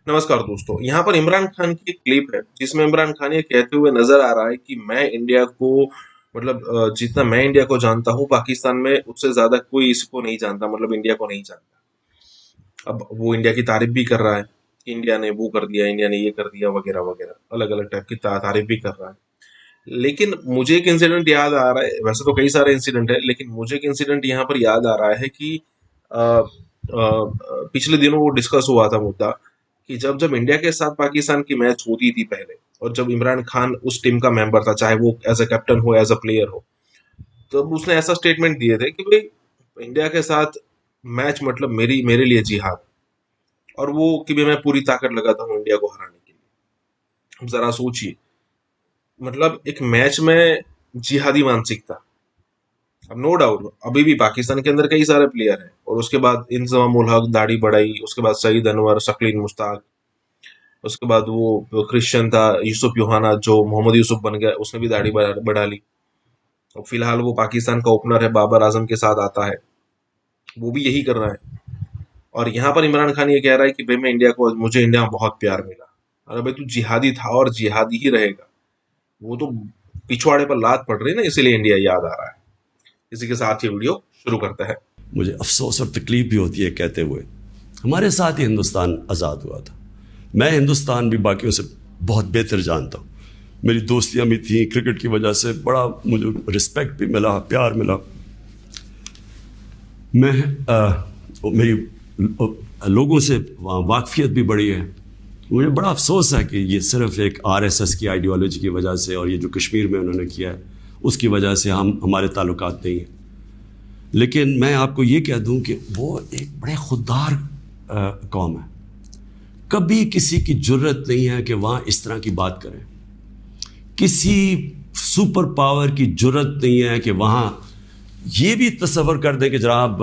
नमस्कार दोस्तों, यहाँ पर इमरान खान की एक क्लिप है जिसमें इमरान खान ये कहते हुए नजर आ रहा है कि मैं इंडिया को जितना मैं इंडिया को जानता हूँ पाकिस्तान में उससे ज्यादा कोई इसको नहीं जानता, मतलब इंडिया को नहीं जानता। अब वो इंडिया की तारीफ भी कर रहा है कि इंडिया ने वो कर दिया, इंडिया ने ये कर दिया वगैरह वगैरह, अलग अलग टाइप की तारीफ भी कर रहा है। लेकिन मुझे एक इंसिडेंट याद आ रहा है, वैसे तो कई सारे इंसिडेंट है लेकिन मुझे एक इंसिडेंट यहाँ पर याद आ रहा है कि पिछले दिनों वो डिस्कस हुआ था मुद्दा कि जब जब इंडिया के साथ पाकिस्तान की मैच होती थी पहले, और जब इमरान खान उस टीम का मेंबर था, चाहे वो एज अ कैप्टन हो एज अ प्लेयर हो, तब उसने ऐसा स्टेटमेंट दिए थे कि भाई इंडिया के साथ मैच मतलब मेरी मेरे लिए जिहाद, और वो कि भाई मैं पूरी ताकत लगाता हूँ इंडिया को हराने के लिए। जरा सोचिए, मतलब एक मैच में जिहादी मानसिकता। अब नो डाउट अभी भी पाकिस्तान के अंदर कई सारे प्लेयर हैं, और उसके बाद इंजमाम उल हक दाढ़ी बढ़ाई, उसके बाद सईद अनवर, शकील मुश्ताक, उसके बाद वो क्रिश्चियन था यूसुफ यूहाना जो मोहम्मद यूसुफ बन गया, उसने भी दाढ़ी बढ़ा ली। और फिलहाल वो पाकिस्तान का ओपनर है, बाबर आजम के साथ आता है, वो भी यही कर रहा है। और यहाँ पर इमरान खान ये कह रहा है कि भाई मैं इंडिया को, मुझे इंडिया में बहुत प्यार मिला। अरे भाई तू जिहादी था और जिहादी ही रहेगा। वो तो पिछवाड़े पर लात पड़ रही है ना, इसीलिए इंडिया याद आ रहा है। इसी के साथ ये वीडियो शुरू करता है। मुझे अफसोस और तकलीफ भी होती है कहते हुए, हमारे साथ ही हिंदुस्तान आज़ाद हुआ था। मैं हिंदुस्तान भी बाकियों से बहुत बेहतर जानता हूँ। मेरी दोस्तियाँ भी थी, क्रिकेट की वजह से बड़ा मुझे रिस्पेक्ट भी मिला, प्यार मिला। मैं मेरी लोगों से वाकफियत भी बढ़ी है। मुझे बड़ा अफसोस है कि ये सिर्फ एक आरएसएस की आइडियोलॉजी की वजह से और ये जो कश्मीर में उन्होंने किया है उसकी वजह से हमारे ताल्लुकात नहीं हैं। लेकिन मैं आपको ये कह दूं कि वो एक बड़े खुददार कौम है। कभी किसी की जुर्रत नहीं है कि वहाँ इस तरह की बात करें। किसी सुपर पावर की जुर्रत नहीं है कि वहाँ ये भी तस्वर कर दें कि जनाब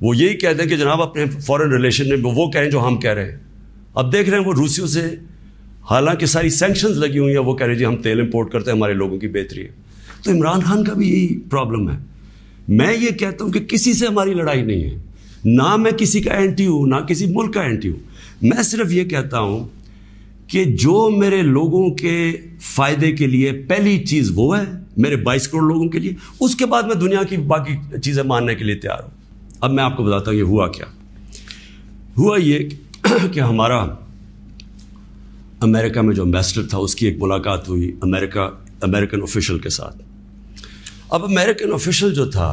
वो यही कह दें कि जनाब अपने फॉरेन रिलेशन में वो कहें जो हम कह रहे हैं। अब देख रहे हैं वो रूसियों से हालांकि सारी सैंक्शंस लगी हुई हैं, वो कह रहे हैं जी हम तेल इंपोर्ट करते हैं, हमारे लोगों की बेहतरी है। तो इमरान खान का भी यही प्रॉब्लम है। मैं ये कहता हूं कि किसी से हमारी लड़ाई नहीं है, ना मैं किसी का एंटी हूं ना किसी मुल्क का एंटी हूं। मैं सिर्फ ये कहता हूं कि जो मेरे लोगों के फायदे के लिए पहली चीज वो है, मेरे 22 करोड़ लोगों के लिए, उसके बाद मैं दुनिया की बाकी चीजें मानने के लिए तैयार हूं। अब मैं आपको बताता हूं ये हुआ क्या। हुआ ये कि हमारा अमेरिका में जो एम्बेसडर था उसकी एक मुलाकात हुई अमेरिकन ऑफिशियल के साथ। अब अमेरिकन ऑफिशियल जो था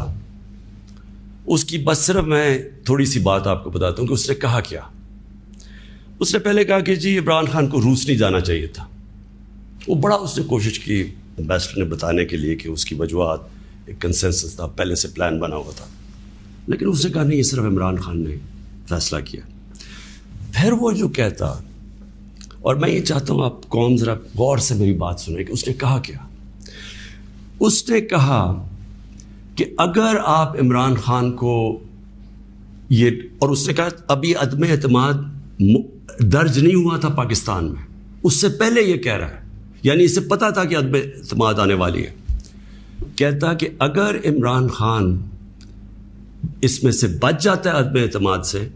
उसकी बस सिर्फ मैं थोड़ी सी बात आपको बताता हूँ कि उसने कहा क्या। उसने पहले कहा कि जी इमरान खान को रूस नहीं जाना चाहिए था। वो बड़ा उसने कोशिश की एम्बेसडर ने बताने के लिए कि उसकी वजूहत, एक कंसेंसस था, पहले से प्लान बना हुआ था। लेकिन उसने कहा नहीं, ये सिर्फ इमरान खान ने फैसला किया। फिर वो जो कहता, और मैं ये चाहता हूँ आप कौन ज़रा गौर से मेरी बात सुने कि उसने कहा क्या। उसने कहा कि अगर आप इमरान खान को ये, और उसने कहा अभी अदम एतमाद दर्ज नहीं हुआ था पाकिस्तान में, उससे पहले ये कह रहा है, यानी इसे पता था कि अदम एतमाद आने वाली है। कहता कि अगर इमरान खान इसमें से बच जाता है अदम एतमाद से,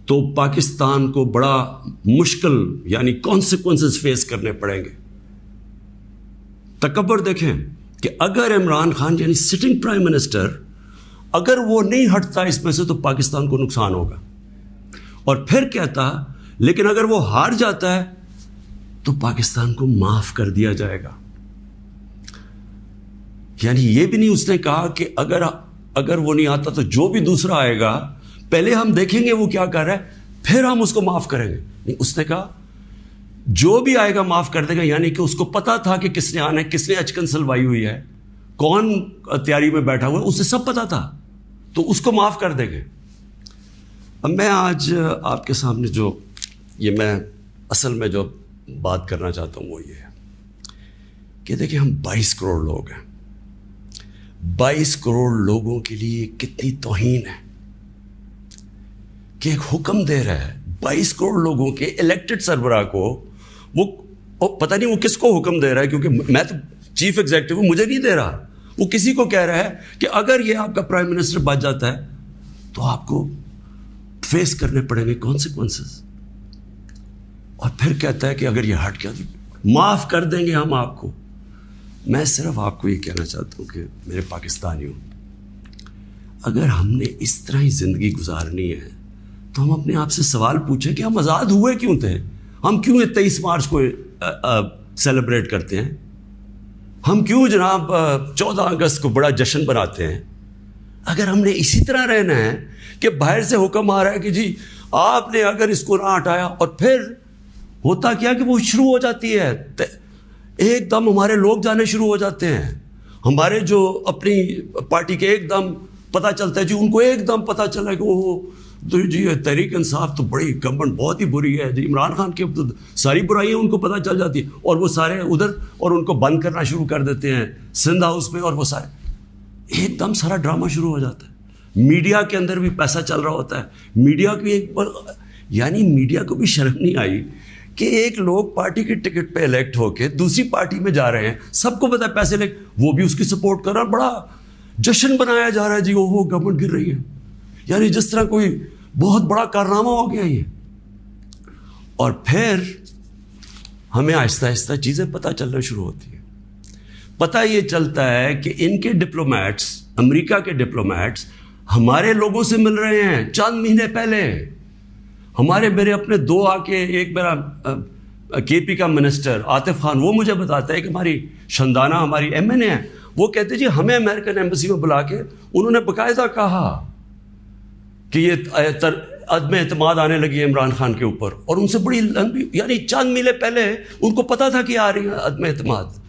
तो पाकिस्तान को बड़ा मुश्किल यानी कॉन्सिक्वेंसेस फेस करने पड़ेंगे। तकब्बर देखें कि अगर इमरान खान यानी सिटिंग प्राइम मिनिस्टर अगर वो नहीं हटता इसमें से तो पाकिस्तान को नुकसान होगा। और फिर कहता लेकिन अगर वो हार जाता है तो पाकिस्तान को माफ कर दिया जाएगा। यानी ये भी नहीं उसने कहा कि अगर वो नहीं आता तो जो भी दूसरा आएगा पहले हम देखेंगे वो क्या कर रहा है, फिर हम उसको माफ करेंगे। नहीं, उसने कहा जो भी आएगा माफ कर देगा। यानी कि उसको पता था कि किसने आना है, किसने अचकन सलवाई हुई है, कौन तैयारी में बैठा हुआ है, उसे सब पता था, तो उसको माफ कर देंगे। अब मैं आज आपके सामने जो मैं असल में जो बात करना चाहता हूं वो ये है कि देखिए हम 22 करोड़ लोग हैं। 22 करोड़ लोगों के लिए कितनी तौहीन है कि एक हुक्म दे रहा है 22 करोड़ लोगों के इलेक्टेड सरबराह को। वो पता नहीं वो किसको हुक्म दे रहा है, क्योंकि मैं तो चीफ एग्जीक्यूटिव हूं, मुझे नहीं दे रहा। वो किसी को कह रहा है कि अगर ये आपका प्राइम मिनिस्टर बच जाता है तो आपको फेस करने पड़ेंगे कॉन्सिक्वेंसेस। और फिर कहता है कि अगर ये हट गया तो माफ़ कर देंगे हम आपको। मैं सिर्फ आपको ये कहना चाहता हूँ कि मेरे पाकिस्तानियों, अगर हमने इस तरह ही ज़िंदगी गुजारनी है तो हम अपने आप से सवाल पूछें कि हम आज़ाद हुए क्यों थे? हम क्यों 23 मार्च को सेलिब्रेट करते हैं? हम क्यों जनाब 14 अगस्त को बड़ा जश्न बनाते हैं? अगर हमने इसी तरह रहना है कि बाहर से हुक्म आ रहा है कि जी आपने अगर इसको ना हटाया, और फिर होता क्या कि वो शुरू हो जाती है, एकदम हमारे लोग जाने शुरू हो जाते हैं। हमारे जो अपनी पार्टी के एकदम पता चलता है जी, उनको एकदम पता चला कि वो तो जी तहरीक इंसाफ तो बड़ी गवर्नमेंट बहुत ही बुरी है जी, इमरान खान की तो सारी बुराइयां उनको पता चल जाती है, और वो सारे उधर और उनको बंद करना शुरू कर देते हैं सिंध हाउस में, और वो सारे एकदम सारा ड्रामा शुरू हो जाता है। मीडिया के अंदर भी पैसा चल रहा होता है। मीडिया की यानी मीडिया को भी शर्म नहीं आई कि एक लोग पार्टी की टिकट पे इलेक्ट होके दूसरी पार्टी में जा रहे हैं, सबको पता है पैसे ले, वो भी उसकी सपोर्ट कर रहा है, बड़ा जश्न बनाया जा रहा है जी, वो गवर्नमेंट गिर रही है, यानी जिस तरह कोई बहुत बड़ा कारनामा हो गया ये। और फिर हमें आहिस्ता आहिस्ता चीज़ें पता चलना शुरू होती है। पता ये चलता है कि इनके डिप्लोमैट्स, अमेरिका के डिप्लोमैट्स हमारे लोगों से मिल रहे हैं चंद महीने पहले। हमारे मेरे अपने दो आके, एक मेरा केपी का मिनिस्टर आतिफ खान, वो मुझे बताता है कि हमारी शंदाना हमारी एमएनए है, वो कहते जी हमें अमेरिकन एम्बेसी में बुला के उन्होंने बाकायदा कहा कि ये अदम एतमाद आने लगी है इमरान खान के ऊपर, और उनसे बड़ी लंबी, यानी चंद महीने पहले उनको पता था कि आ रही है अदम एतमाद।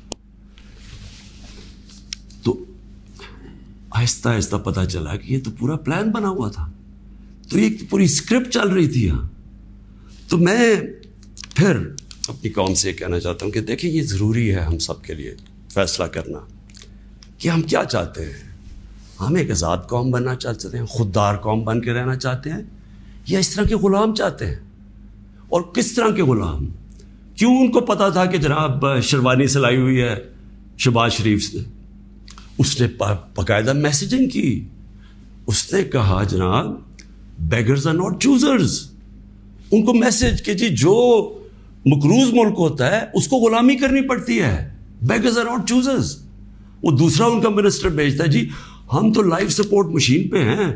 तो आहिस्ता आहिस्ता पता चला कि ये तो पूरा प्लान बना हुआ था, तो ये पूरी स्क्रिप्ट चल रही थी यहाँ। तो मैं फिर अपनी कौम से कहना चाहता हूँ कि देखिए, ये ज़रूरी है हम सब के लिए फैसला करना कि हम क्या चाहते हैं। हम एक आज़ाद कौम बनना चाहते हैं, खुददार कौम बन के रहना चाहते हैं, या इस तरह के ग़ुलाम चाहते हैं? और किस तरह के ग़ुलाम? क्यों उनको पता था कि जनाब शेरवानी सिलाई हुई है शहबाज शरीफ से? उसने बाकायदा मैसेजिंग की, उसने कहा जनाब बेगर्स आर नॉट चूजर्स। उनको मैसेज कि जी जो मकरूज मुल्क होता है उसको गुलामी करनी पड़ती है, बेगर्स आर नॉट चूजर्स। वो दूसरा उनका मिनिस्टर भेजता है जी हम तो लाइफ सपोर्ट मशीन पे हैं,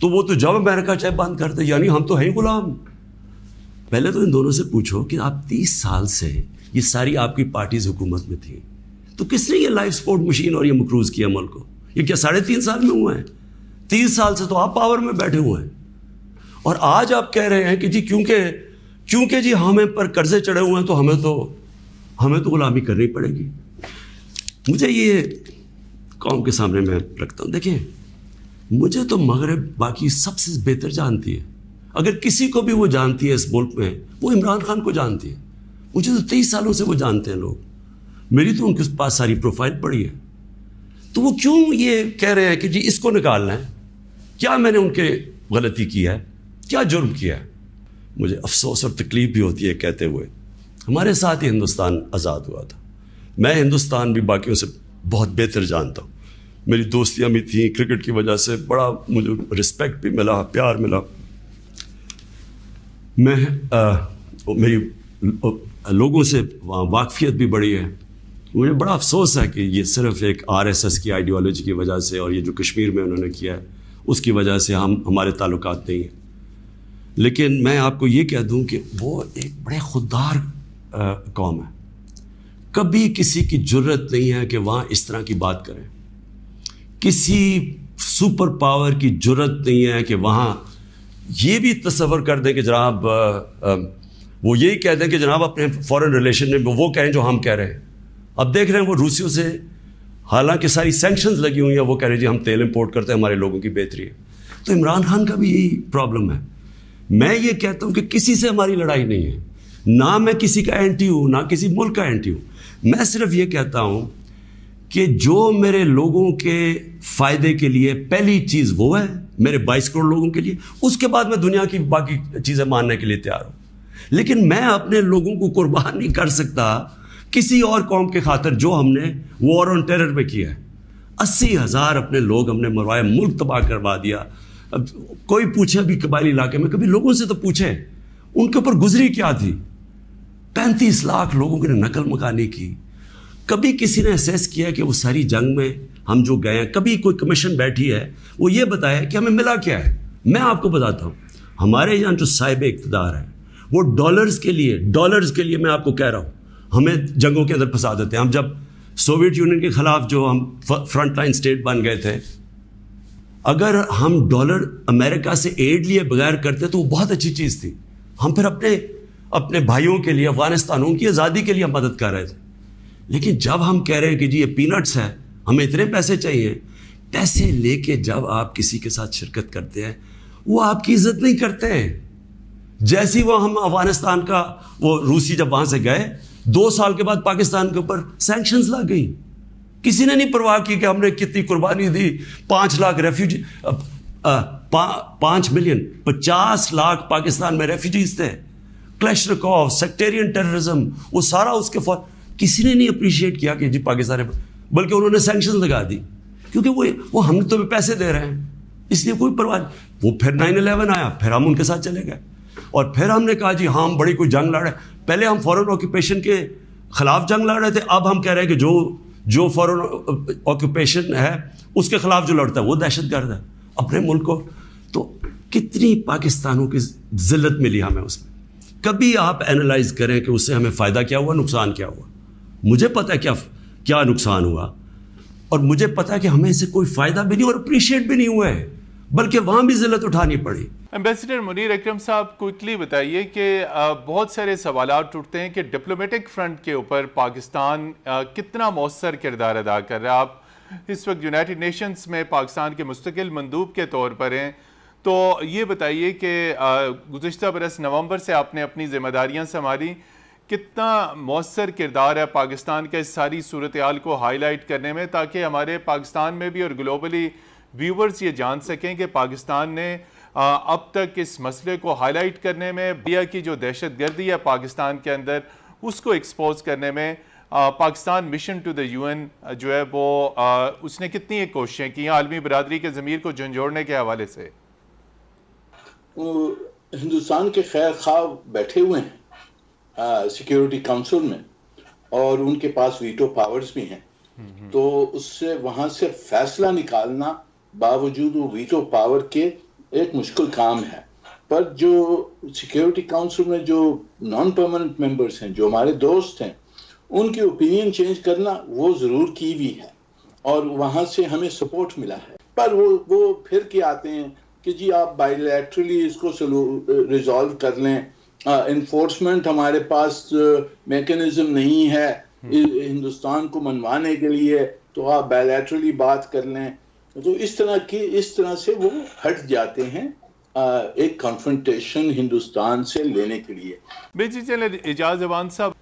तो वो तो जब अमेरिका चाहे बंद करते, यानी हम तो हैं गुलाम। पहले तो इन दोनों से पूछो कि आप 30 साल से ये सारी आपकी पार्टीज हुकूमत में थी, तो किसने ये लाइफ सपोर्ट मशीन और ये मकरूज किया मुल्क को? ये क्या 3.5 साल में हुआ है? 30 साल से तो आप पावर में बैठे हुए हैं, और आज आप कह रहे हैं कि जी क्योंकि जी हमें पर कर्जे चढ़े हुए हैं तो हमें तो गुलामी करनी पड़ेगी। मुझे ये कौम के सामने मैं रखता हूँ, देखिए मुझे तो मगरब बाकी सबसे बेहतर जानती है। अगर किसी को भी वो जानती है इस मुल्क में, वो इमरान खान को जानती है। मुझे तो 23 सालों से वो जानते हैं लोग, मेरी तो उनके पास सारी प्रोफाइल पड़ी है। तो वो क्यों ये कह रहे हैं कि जी इसको निकालना है? क्या मैंने उनके गलती की है? क्या जुर्म किया है? मुझे अफसोस और तकलीफ भी होती है कहते हुए, हमारे साथ ही हिंदुस्तान आज़ाद हुआ था। मैं हिंदुस्तान भी बाकियों से बहुत बेहतर जानता हूँ, मेरी दोस्तियाँ भी थी, क्रिकेट की वजह से बड़ा मुझे रिस्पेक्ट भी मिला, प्यार मिला। मेरी लोगों से वाकफियत भी बड़ी है। मुझे बड़ा अफसोस है कि ये सिर्फ एक आरएसएस की आइडियोलॉजी की वजह से और ये जो कश्मीर में उन्होंने किया है उसकी वजह से हमारे ताल्लुकात नहीं हैं। लेकिन मैं आपको ये कह दूं कि वो एक बड़े खुददार कौम है। कभी किसी की जुर्रत नहीं है कि वहाँ इस तरह की बात करें। किसी सुपर पावर की जुर्रत नहीं है कि वहाँ ये भी तस्वर कर दें कि जनाब वो यही कह दें कि जनाब अपने फॉरेन रिलेशन में वो कहें जो हम कह रहे हैं। अब देख रहे हैं वो रूसियों से हालांकि सारी सैंक्शंस लगी हुई हैं, वो कह रहे हैं जी हम तेल इंपोर्ट करते हैं, हमारे लोगों की बेहतरी है। तो इमरान खान का भी यही प्रॉब्लम है। मैं ये कहता हूँ कि किसी से हमारी लड़ाई नहीं है, ना मैं किसी का एंटी हूँ ना किसी मुल्क का एंटी हूँ। मैं सिर्फ ये कहता हूँ कि जो मेरे लोगों के फ़ायदे के लिए पहली चीज़ वो है, मेरे 22 करोड़ लोगों के लिए, उसके बाद मैं दुनिया की बाकी चीज़ें मानने के लिए तैयार हूँ। लेकिन मैं अपने लोगों को कुर्बान नहीं कर सकता किसी और कौम के खातिर जो हमने वॉर ऑन टेरर में किया है। 80,000 अपने लोग हमने मरवाए, मुल्क तबाह करवा दिया। अब कोई पूछे भी कबायली इलाके में, कभी लोगों से तो पूछे उनके ऊपर गुजरी क्या थी। 35 लाख लोगों ने नकल मकानी की। कभी किसी ने असेस किया कि वो सारी जंग में हम जो गए हैं, कभी कोई कमीशन बैठी है वो ये बताया कि हमें मिला क्या है? मैं आपको बताता हूँ, हमारे यहाँ जो साहिब इक़्तिदार है वो डॉलर्स के लिए मैं आपको कह रहा हूँ, हमें जंगों के अंदर फंसा देते हैं। हम जब सोवियत यूनियन के खिलाफ जो हम फ्रंट लाइन स्टेट बन गए थे, अगर हम डॉलर अमेरिका से एड लिए बगैर करते तो वो बहुत अच्छी चीज़ थी। हम फिर अपने भाइयों के लिए, अफगानिस्तान, उनकी आज़ादी के लिए मदद कर रहे थे। लेकिन जब हम कह रहे हैं कि जी ये पीनट्स है, हमें इतने पैसे चाहिए, पैसे लेके जब आप किसी के साथ शिरकत करते हैं वो आपकी इज्जत नहीं करते हैं। जैसी वो हम अफगानिस्तान का वो रूसी जब वहां से गए, 2 साल के बाद पाकिस्तान के ऊपर सैंक्शंस लग गई। किसी ने नहीं परवाह की कि हमने कितनी कुर्बानी दी। 5 लाख रेफ्यूजी, 5 मिलियन, 50 लाख पाकिस्तान में रेफ्यूजीज थे। क्लैशनिकोव, सेक्टेरियन टेररिज्म, वो सारा उसके किसी ने नहीं अप्रिशिएट किया कि जी पाकिस्तान, बल्कि उन्होंने सैंक्शन लगा दी, क्योंकि वो हम तो पैसे दे रहे हैं, इसलिए कोई परवाह नहीं। वो फिर 9/11 आया, फिर हम उनके साथ चले गए और फिर हमने कहा जी हाँ हम बड़ी कोई जंग लड़ रहे हैं। पहले हम फॉरेन ऑक्यूपेशन के खिलाफ जंग लड़ रहे थे, अब हम कह रहे हैं कि जो फॉरेन ऑक्यूपेशन है उसके खिलाफ जो लड़ता है वो दहशतगर्द है अपने मुल्क को। तो कितनी पाकिस्तानों की जिल्लत मिली हमें उसमें। कभी आप एनालाइज करें कि उससे हमें फ़ायदा क्या हुआ, नुकसान क्या हुआ। मुझे पता है क्या नुकसान हुआ, और मुझे पता है कि हमें इससे कोई फ़ायदा भी नहीं और अप्रिशिएट भी नहीं हुआ है, बल्कि वहाँ भी जिल्लत उठानी पड़ी। एम्बेसडर मुनीर अकरम साहब, क्विकली बताइए कि बहुत सारे सवालात उठते हैं कि डिप्लोमेटिक फ्रंट के ऊपर पाकिस्तान कितना मौसर किरदार अदा कर रहा है। आप इस वक्त यूनाइटेड नेशंस में पाकिस्तान के मुस्तकिल मंदूब के तौर पर हैं, तो ये बताइए कि गुज़िश्ता बरस नवंबर से आपने अपनी जिम्मेदारियां संभाली, कितना मौसर किरदार है पाकिस्तान का इस सारी सूरत हाल को हाईलाइट करने में, ताकि हमारे पाकिस्तान में भी और ग्लोबली व्यूवर्स ये जान सकें कि पाकिस्तान ने अब तक इस मसले को हाईलाइट करने में, इंडिया की जो दहशतगर्दी है पाकिस्तान के अंदर उसको एक्सपोज करने में Pakistan mission to the UN जो है वो उसने कितनी एक कोशिशें की आलमी बरादरी के ज़मीर को झंझोड़ने के हवाले से। हिंदुस्तान के खैर खा बैठे हुए हैं सिक्योरिटी काउंसिल में और उनके पास वीटो पावर्स भी हैं, तो उससे वहां से फैसला निकालना बावजूद वो वीटो पावर के एक मुश्किल काम है। पर जो सिक्योरिटी काउंसिल में जो नॉन परमानेंट मेंबर्स हैं, जो हमारे दोस्त हैं, उनकी ओपिनियन चेंज करना वो जरूर की भी है और वहां से हमें सपोर्ट मिला है। पर वो फिर के आते हैं कि जी आप बायलैटरली इसको रिजॉल्व कर लें, इन्फोर्समेंट हमारे पास मैकेनिज्म नहीं है हिंदुस्तान को मनवाने के लिए, तो आप बायलैटरली बात कर लें। तो इस तरह से वो हट जाते हैं एक कॉन्फ्रंटेशन हिंदुस्तान से लेने के लिए। बेजी चले इजाज़ जवान साहब।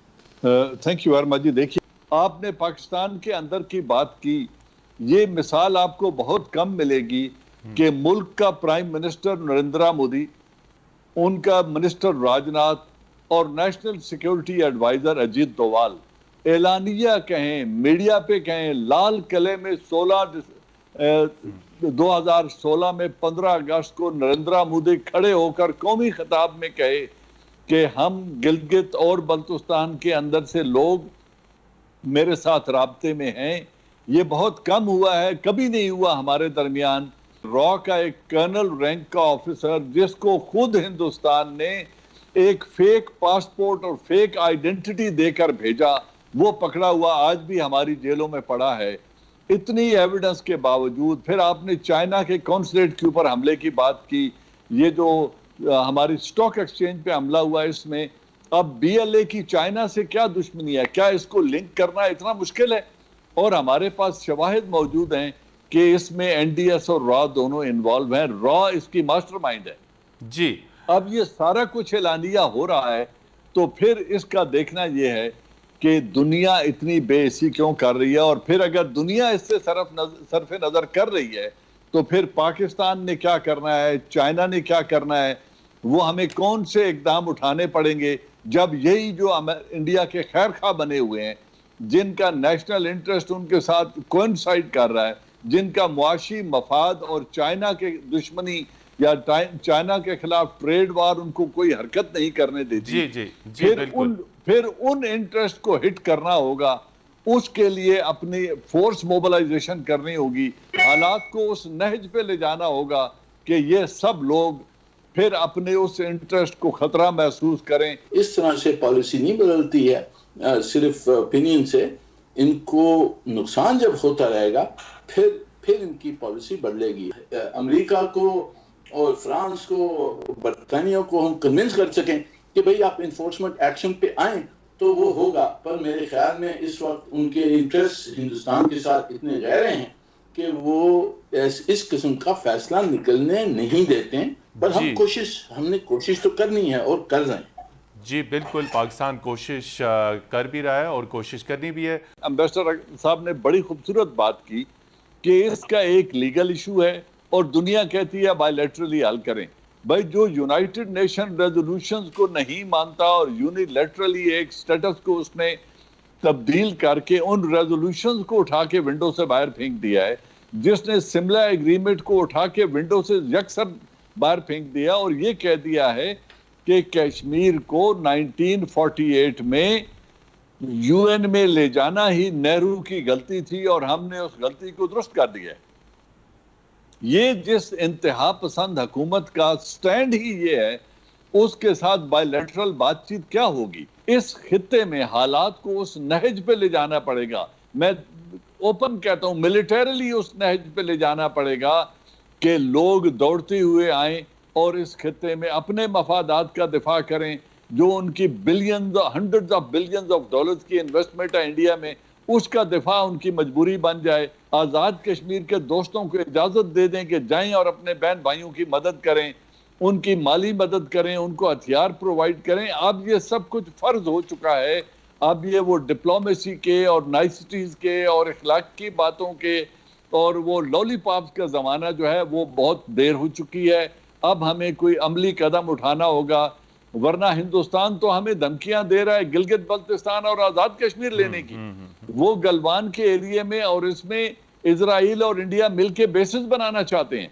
थैंक यू वर्मा जी। देखिए, आपने पाकिस्तान के अंदर की बात की, ये मिसाल आपको बहुत कम मिलेगी कि मुल्क का प्राइम मिनिस्टर नरेंद्र मोदी, उनका मिनिस्टर राजनाथ और national security adviser Ajit Doval एलानिया कहें, मीडिया पे कहें, लाल किले में 2016 में 15 अगस्त को नरेंद्र मोदी खड़े होकर कौमी खिताब में कहे कि हम गिलगित और बल्तुस्तान के अंदर से लोग मेरे साथ राब्ते में हैं। ये बहुत कम हुआ है, कभी नहीं हुआ हमारे दरमियान। रॉ का एक कर्नल रैंक का ऑफिसर जिसको खुद हिंदुस्तान ने एक फेक पासपोर्ट और फेक आइडेंटिटी देकर भेजा, वो पकड़ा हुआ आज भी हमारी जेलों में पड़ा है। इतनी एविडेंस के बावजूद फिर आपने चाइना के कॉन्सुलेट के ऊपर हमले की बात की। ये जो हमारी स्टॉक एक्सचेंज पे हमला हुआ, इसमें अब BLA की चाइना से क्या दुश्मनी है? क्या इसको लिंक करना इतना मुश्किल है? और हमारे पास शवाहिद मौजूद हैं कि इसमें NDS और रॉ दोनों इन्वॉल्व हैं। रॉ इसकी मास्टरमाइंड है जी। अब ये सारा कुछ एलानिया हो रहा है, तो फिर इसका देखना यह है कि दुनिया इतनी बेइज्जती क्यों कर रही है। और फिर अगर दुनिया इससे सरफ नजर कर रही है, तो फिर पाकिस्तान ने क्या करना है, चाइना ने क्या करना है, वो हमें कौन से इकदाम उठाने पड़ेंगे, जब यही जो इंडिया के खैर खा बने हुए हैं, जिनका नेशनल इंटरेस्ट उनके साथ कोइंसाइड कर रहा है, जिनका मुआशी मफाद और चाइना के दुश्मनी या चाइना के खिलाफ ट्रेड वार उनको कोई हरकत नहीं करने देती। जी जी जी बिल्कुल। फिर उन इंटरेस्ट को हिट करना होगा, उसके लिए अपनी फोर्स मोबिलाइजेशन करनी होगी, हालात को उस नहज पे ले जाना होगा कि ये सब लोग फिर अपने उस इंटरेस्ट को खतरा महसूस करें। इस तरह से पॉलिसी नहीं बदलती है सिर्फ ओपिनियन से, इनको नुकसान जब होता रहेगा फिर इनकी पॉलिसी बदलेगी। अमेरिका को और फ्रांस को, बरतानिया को हम कन्विंस कर सकें कि भाई आप इन्फोर्समेंट एक्शन पे आए तो वो होगा, पर मेरे ख्याल में इस वक्त उनके इंटरेस्ट हिंदुस्तान के साथ इतने गहरे हैं कि वो इस किस्म का फैसला निकलने नहीं देते हैं। पर हमने कोशिश तो करनी है और कर रहे हैं। जी बिल्कुल, पाकिस्तान कोशिश कर भी रहा है और कोशिश करनी भी है। एम्बेसडर साहब ने बड़ी खूबसूरत बात की कि इसका एक लीगल इशू है और दुनिया कहती है बायलैटरली हल करें। भाई जो यूनाइटेड नेशन रेजोल्यूशंस को नहीं मानता और यूनिलैटरली एक स्टेटस को उसने तब्दील करके उन रेजोल्यूशंस को उठा के विंडो से बाहर फेंक दिया है, जिसने शिमला एग्रीमेंट को उठा के विंडो से यकसर बाहर फेंक दिया और ये कह दिया है कि कश्मीर को 1948 में यूएन में ले जाना ही नेहरू की गलती थी और हमने उस गलती को दुरुस्त कर दिया है। ये जिस इंतहा पसंद हुकूमत का स्टैंड ही ये है, उसके साथ बायलैटरल बातचीत क्या होगी? इस खित्ते में हालात को उस नहज पे ले जाना पड़ेगा। मैं ओपन कहता हूं, मिलिटरीली उस नहज पे ले जाना पड़ेगा कि लोग दौड़ते हुए आए और इस खित्ते में अपने मफादात का दिफा करें। जो उनकी billions, hundreds of billions of dollars की इन्वेस्टमेंट है इंडिया में, उसका दिफा उनकी मजबूरी बन जाए। आज़ाद कश्मीर के दोस्तों को इजाज़त दे दें कि जाएं और अपने बहन भाइयों की मदद करें, उनकी माली मदद करें, उनको हथियार प्रोवाइड करें। अब ये सब कुछ फ़र्ज हो चुका है। अब ये वो डिप्लोमेसी के और नाइसिटीज़ के और इखलाक की बातों के और वो लॉलीपॉप्स का ज़माना जो है वो बहुत देर हो चुकी है। अब हमें कोई अमली कदम उठाना होगा, वरना हिंदुस्तान तो हमें धमकियां दे रहा है गिलगित बल्तिस्तान और आज़ाद कश्मीर लेने की। वो गलवान के एरिया में और इसमें इजराइल और इंडिया मिलके बेसिस बनाना चाहते हैं।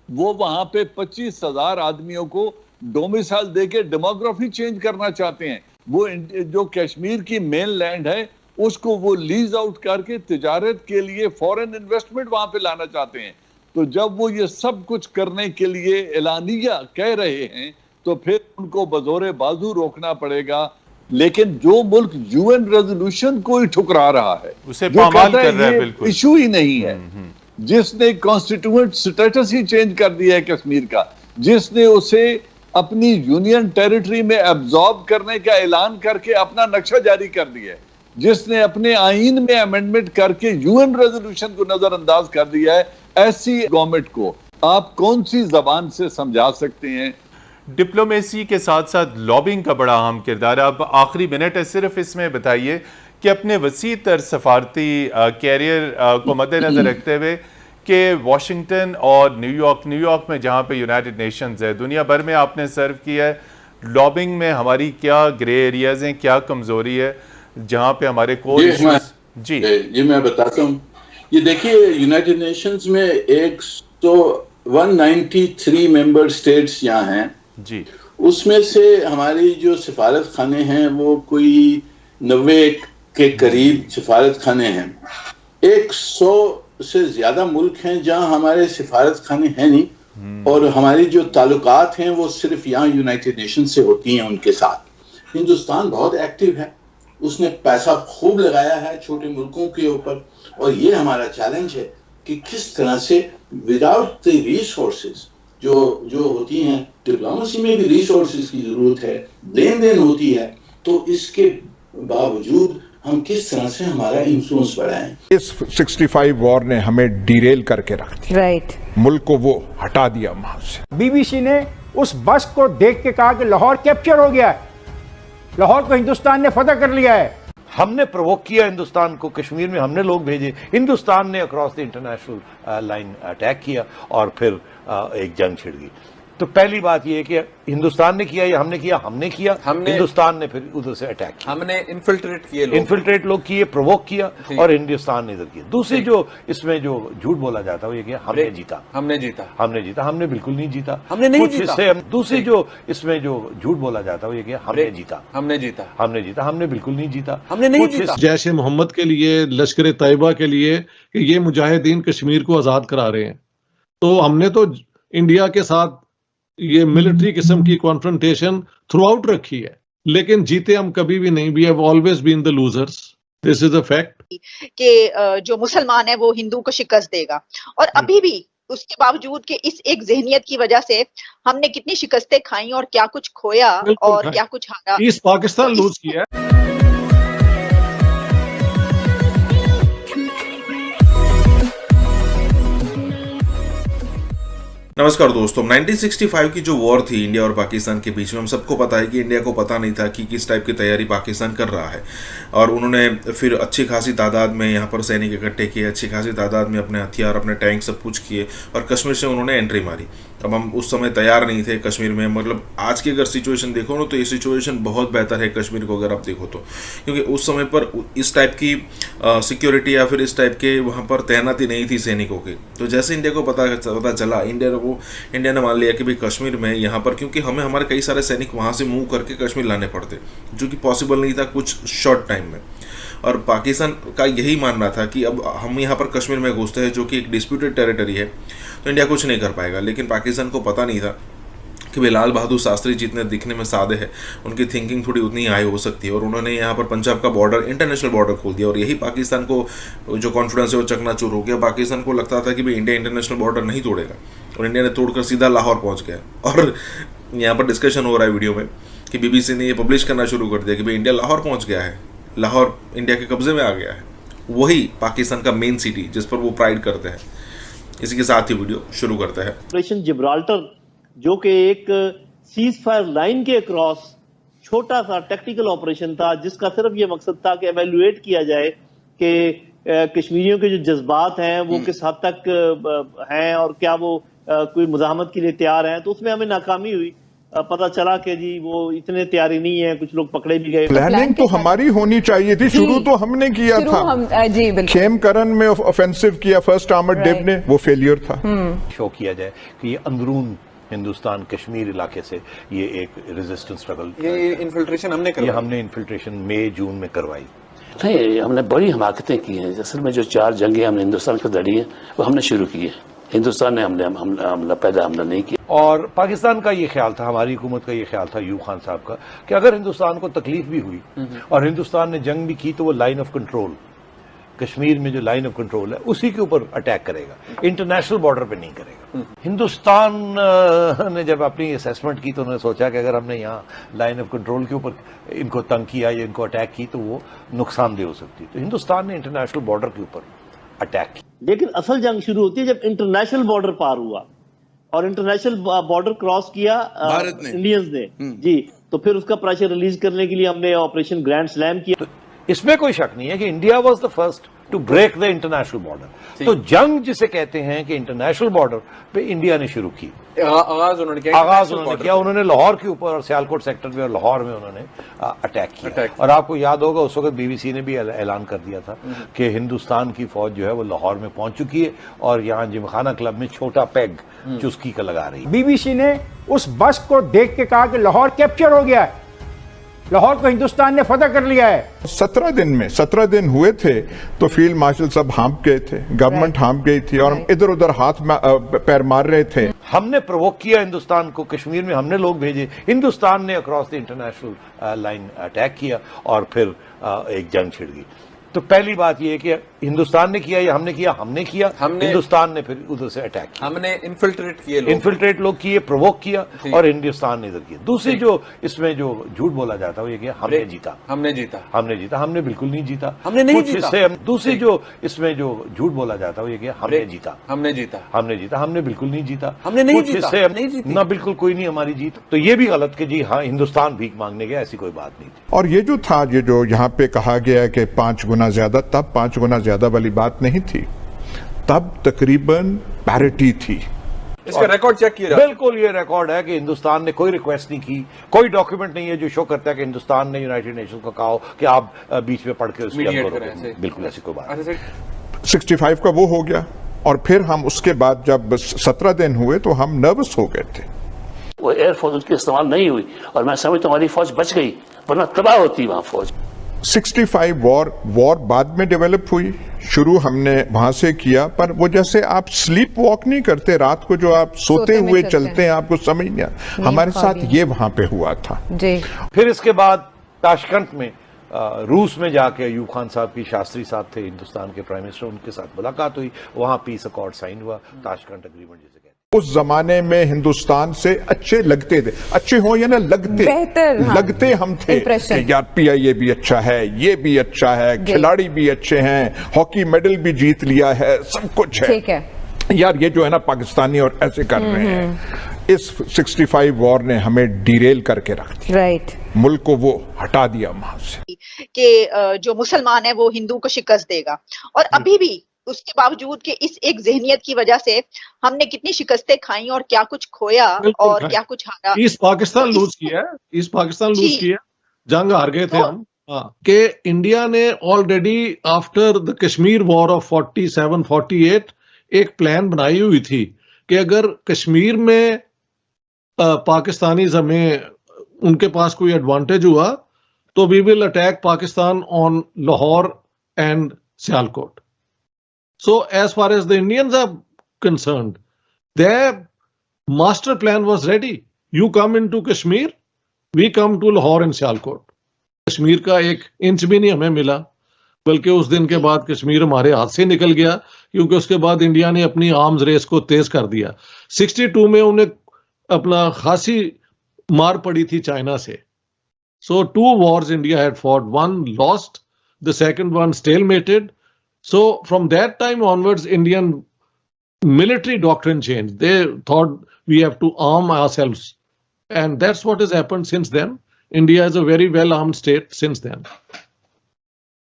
वो वहां पे 25,000 आदमियों को डोमिसाइल देके डेमोग्राफी चेंज करना चाहते हैं। वो जो कश्मीर की मेन लैंड है उसको वो लीज आउट करके तिजारत के लिए फॉरेन इन्वेस्टमेंट वहां पे लाना चाहते हैं। तो जब वो ये सब कुछ करने के लिए एलानिया कह रहे हैं तो फिर उनको बजोरे बाजू रोकना पड़ेगा। लेकिन जो मुल्क यूएन रेजोल्यूशन को ही ठुकरा रहा है, उसे पामाल कर रहा है, बिल्कुल इशू ही नहीं है, जिसने कॉन्स्टिट्यूएंट स्टेटस ही चेंज कर दिया है कश्मीर का, जिसने उसे अपनी यूनियन टेरिटरी में एब्जॉर्ब करने का ऐलान करके अपना नक्शा जारी कर दिया है, जिसने अपने आईन में अमेंडमेंट करके यूएन रेजोल्यूशन को नजरअंदाज कर दिया है, ऐसी गवर्नमेंट को आप कौन सी जबान से समझा सकते हैं? डिप्लोमेसी के साथ साथ लॉबिंग का बड़ा अहम किरदार है। अब आखिरी मिनट है, सिर्फ इसमें बताइए कि अपने वसी तर सफारती कैरियर को मद्देनजर रखते हुए कि वाशिंगटन और न्यूयॉर्क में जहाँ पे यूनाइटेड नेशंस है, दुनिया भर में आपने सर्व किया है, लॉबिंग में हमारी क्या ग्रे एरियाज हैं, क्या कमजोरी है जहाँ पे हमारे को जी मैं बताता हूँ। ये देखिए, यूनाइटेड नेशंस में 193 मेंबर स्टेट्स यहाँ हैं जी, उसमें से हमारी जो सिफारत खाने हैं वो कोई 90 के करीब सिफारत खाने हैं। 100 से ज्यादा मुल्क हैं जहां हमारे सिफारत खाने हैं नहीं, और हमारी जो ताल्लुकात हैं वो सिर्फ यहाँ यूनाइटेड नेशन से होती हैं उनके साथ। हिंदुस्तान बहुत एक्टिव है, उसने पैसा खूब लगाया है छोटे मुल्कों के ऊपर, और ये हमारा चैलेंज है कि किस तरह से विदाउट द रिसोर्सेज जो होती हैं, डिप्लोमेसी में भी रिसोर्सेज की जरूरत है, लेन देन होती है, तो इसके बावजूद हम किस तरह से हमारा इन्फ्लुएंस बढ़ाएं। इस 65 वॉर ने हमें डिरेल करके रख दिया, राइट, मुल्क को वो हटा दिया वहां से। बीबीसी ने उस बस को देख के कहा कि लाहौर कैप्चर हो गया है, लाहौर को हिंदुस्तान ने फतह कर लिया है। हमने प्रोवोक किया हिंदुस्तान को, कश्मीर में हमने लोग भेजे, हिंदुस्तान ने across the international line attack किया और फिर एक जंग छिड़ गई। तो पहली बात यह है कि हिंदुस्तान ने किया या हमने किया, हिंदुस्तान ने फिर उधर से अटैक किया, हमने इन्फिल्ट्रेट लोग किए, प्रोवोक किया और हिंदुस्तान ने इधर किया। दूसरी जो इसमें जो झूठ बोला जाता है वो ये कि हमने जीता, हमने बिल्कुल नहीं जीता, दूसरी जो इसमें जो झूठ बोला जाता है वो ये कि हमने बिल्कुल नहीं जीता, जैश ए मोहम्मद के लिए, लश्कर तैयबा के लिए कि ये मुजाहिदीन कश्मीर को आजाद करा रहे हैं, तो हमने तो इंडिया के साथ ये मिलिट्री किस्म की कॉन्फ्रंटेशन थ्रू आउट रखी है, लेकिन जीते हम कभी भी नहीं। We have always been the losers, this is a fact. कि जो मुसलमान है वो हिंदू को शिकस्त देगा, और अभी भी उसके बावजूद कि इस एक ज़हनियत की वजह से हमने कितनी शिकस्तें खाई और क्या कुछ खोया और क्या कुछ हारा। ईस्ट पाकिस्तान लूज किया। नमस्कार दोस्तों, 1965 की जो वॉर थी इंडिया और पाकिस्तान के बीच में, हम सबको पता है कि इंडिया को पता नहीं था कि किस टाइप की तैयारी पाकिस्तान कर रहा है, और उन्होंने फिर अच्छी खासी तादाद में यहाँ पर सैनिक इकट्ठे किए, अच्छी खासी तादाद में अपने हथियार, अपने टैंक सब कुछ किए और कश्मीर से उन्होंने एंट्री मारी। अब हम उस समय तैयार नहीं थे कश्मीर में, मतलब आज की अगर सिचुएशन देखो ना तो ये सिचुएशन बहुत बेहतर है कश्मीर को अगर आप देखो तो, क्योंकि उस समय पर इस टाइप की सिक्योरिटी या फिर इस टाइप के वहाँ पर तैनाती नहीं थी सैनिकों की। तो जैसे इंडिया को पता चला, इंडिया ने मान लिया कि भाई कश्मीर में यहाँ पर, क्योंकि हमें हमारे कई सारे सैनिक वहाँ से मूव करके कश्मीर लाने पड़ते, जो कि पॉसिबल नहीं था कुछ शॉर्ट टाइम में, और पाकिस्तान का यही मानना था कि अब हम यहाँ पर कश्मीर में घुसते हैं जो कि एक डिस्प्यूटेड टेरिटरी है, तो इंडिया कुछ नहीं कर पाएगा। लेकिन पाकिस्तान को पता नहीं था कि भाई लाल बहादुर शास्त्री जितने दिखने में सादे हैं, उनकी थिंकिंग थोड़ी उतनी हाई हो सकती है, और उन्होंने यहाँ पर पंजाब का बॉर्डर, इंटरनेशनल बॉर्डर खोल दिया, और यही पाकिस्तान को जो कॉन्फिडेंस है वो चकनाचूर हो गया। पाकिस्तान को लगता था कि भाई इंडिया इंटरनेशनल बॉर्डर नहीं तोड़ेगा, और इंडिया ने तोड़कर सीधा लाहौर पहुँच गया। और यहाँ पर डिस्कशन हो रहा है वीडियो में कि BBC ने ये पब्लिश करना शुरू कर दिया कि भाई इंडिया लाहौर पहुँच गया है, लाहौर इंडिया के कब्जे में आ गया है, वही पाकिस्तान का मेन सिटी जिस पर वो प्राइड करते हैं। इसी के साथ ही वीडियो शुरू करते हैं। ऑपरेशन जिब्राल्टर, जो कि एक सीज फायर लाइन के अक्रॉस छोटा सा टेक्निकल ऑपरेशन था, जिसका सिर्फ ये मकसद था कि एवेल्युएट किया जाए कि कश्मीरियों के जो जज्बात हैं वो किस हद तक हैं और क्या वो कोई मुजाहमत के लिए तैयार हैं। तो उसमें हमें नाकामी हुई। पता चला कि जी वो इतने तैयारी नहीं है, कुछ लोग पकड़े भी गए। प्लानिंग तो हमारी होनी चाहिए थी, शुरू तो हमने किया था। खेमकरन में ऑफेंसिव किया फर्स्ट आर्मर्ड डिव ने, वो फेलियर था। शो किया जाए कि ये अंदरून हिंदुस्तान कश्मीर इलाके से ये एक रेजिस्टेंस स्ट्रगल, ये इन्फिल्ट्रेशन हमने इन्फिल्ट्रेशन मई जून में करवाई। नहीं, हमने बड़ी हमाकतें की हैं। असल में जो 4 जंगें हमने हिंदुस्तान को लड़ी है वो हमने शुरू की है, हिंदुस्तान ने पहला हमला नहीं किया। और पाकिस्तान का ये ख्याल था, हमारी हुकूमत का ये ख्याल था, यूब खान साहब का, कि अगर हिंदुस्तान को तकलीफ भी हुई और हिंदुस्तान ने जंग भी की तो वो लाइन ऑफ कंट्रोल, कश्मीर में जो लाइन ऑफ कंट्रोल है उसी के ऊपर अटैक करेगा, इंटरनेशनल बॉर्डर पे नहीं करेगा। हिंदुस्तान ने जब अपनी असेसमेंट की तो उन्होंने सोचा कि अगर हमने यहाँ लाइन ऑफ कंट्रोल के ऊपर इनको तंग किया या इनको अटैक की तो वो नुकसानदेह हो सकती है। तो हिंदुस्तान ने इंटरनेशनल बॉर्डर के ऊपर अटैक किया। लेकिन असल जंग शुरू होती है जब इंटरनेशनल बॉर्डर पार हुआ, और इंटरनेशनल बॉर्डर क्रॉस किया इंडियंस ने जी, तो फिर उसका प्रेशर रिलीज करने के लिए हमने ऑपरेशन ग्रैंड स्लैम किया। तो इसमें कोई शक नहीं है कि India was the first to break the international border. तो जंग जिसे कहते हैं कि इंटरनेशनल बॉर्डर पे इंडिया ने शुरू की, आगाज उन्होंने किया। उन्होंने लाहौर के ऊपर और सियालकोट सेक्टर में और लाहौर में उन्होंने अटैक किया। और आपको याद होगा उस वक्त BBC ने भी ऐलान कर दिया था कि हिंदुस्तान की फौज जो है वो लाहौर में पहुंच चुकी है और यहाँ जिमखाना क्लब में छोटा पैग चुस्की का लगा रही है। BBC ने उस बस को देख के कहा कि लाहौर कैप्चर हो गया है, लाहौर को हिंदुस्तान ने फतह कर लिया है। 17 दिन हुए थे तो फील्ड मार्शल सब हाँप गए थे, गवर्नमेंट हाँप गई थी और हम इधर उधर हाथ पैर मार रहे थे। हमने प्रोवोक किया हिंदुस्तान को, कश्मीर में हमने लोग भेजे, हिंदुस्तान ने across the international line attack किया और फिर एक जंग छिड़ गई। तो पहली बात यह है कि हिंदुस्तान ने किया या हमने किया, हिंदुस्तान ने फिर उधर से अटैक किया, हमने इन्फिल्ट्रेट लोग किए, प्रोवोक किया और हिंदुस्तान ने इधर किया। दूसरी जो इसमें जो झूठ बोला जाता है वो ये कि हमने जीता, हमने बिल्कुल नहीं जीता, दूसरी जो इसमें जो झूठ बोला जाता है वो ये कि हमने जीता, हमने बिल्कुल नहीं जीता, ना बिल्कुल कोई नहीं हमारी जीत। तो ये भी गलत कि जी हाँ हिंदुस्तान भीख मांगने गया, ऐसी कोई बात नहीं थी। और ये जो था, ये जो यहाँ पे कहा गया है कि 5 गुना ज्यादा, तब 5 गुना ज्यादा वाली बात नहीं थी, तब तकरीबन पैरिटी थी। इसका रिकॉर्ड चेक किया जाए। बिल्कुल ये रिकॉर्ड है कि हिंदुस्तान ने कोई रिक्वेस्ट नहीं की, कोई डॉक्यूमेंट नहीं है जो शो करता है कि हिंदुस्तान ने यूनाइटेड नेशंस को कहा हो कि आप बीच में पढ़ के उसकी मीडिएट करो। करें। बिल्कुल ऐसी कोई बात नहीं। 65 का वो हो गया और फिर हम उसके बाद जब 17 दिन हुए तो हम नर्वस हो गए थे। वो एयरफोर्स उसकी इस्तेमाल नहीं हुई और मैं समझता हूँ हमारी फौज बच गई, वरना तबाह होती वहां फौज। 65 वॉर बाद में डेवलप हुई, शुरू हमने वहां से किया, पर वो जैसे आप स्लीप वॉक नहीं करते, रात को जो आप सोते हुए चलते हैं, आपको समझ नहीं आता, हमारे साथ ये वहां पे हुआ था जी। फिर इसके बाद ताशकंद में रूस में जाके अयूब खान साहब की, शास्त्री साहब थे हिंदुस्तान के प्राइम मिनिस्टर, उनके साथ मुलाकात हुई, वहां पीस अकॉर्ड साइन हुआ, ताशकंद एग्रीमेंट जिसे कहते हैं। उस जमाने में हिंदुस्तान से अच्छे लगते थे, अच्छे हो या ना लगते, बेहतर, हाँ, लगते हम थे कि यार PIA भी अच्छा है, ये भी अच्छा है, खिलाड़ी भी अच्छे हैं, हॉकी मेडल भी जीत लिया है, सब कुछ है, ठीक है यार ये जो है ना पाकिस्तानी और ऐसे कर रहे हैं। इस 65 वॉर ने हमें डिरेल करके रख दिया, राइट, मुल्क को वो हटा दिया वहां से कि जो मुसलमान है वो हिंदू को शिकस्त देगा। और अभी भी उसके बावजूद कि इस एक ज़हनियत की वजह से हमने कितनी शिकस्तें खाई और क्या कुछ खोया और क्या कुछ हारा। ईस्ट पाकिस्तान लूज किया है, ईस्ट पाकिस्तान लूज किया, जंग हार गए थे हम। कि इंडिया ने already after the Kashmir war of 47-48 एक प्लान बनाई हुई थी कि अगर कश्मीर में पाकिस्तानी हमें उनके पास कोई एडवांटेज हुआ तो we will attack Pakistan on Lahore and Sialkot. So as far as the Indians are concerned, their master plan was ready. You come into Kashmir, we come to Lahore and Sialkot. Kashmir का एक इंच भी नहीं हमें मिला, बल्कि उस दिन के बाद कश्मीर हमारे हाथ से निकल गया, क्योंकि उसके बाद इंडिया ने अपनी आर्म्स रेस को तेज कर दिया। 62 में उन्हें अपना खासी मार पड़ी थी चाइना से। So 2 wars India had fought, one lost, the second one stalemated. So from that time onwards, Indian military doctrine changed. They thought we have to arm ourselves. And that's what has happened since then. India is a very well-armed state since then.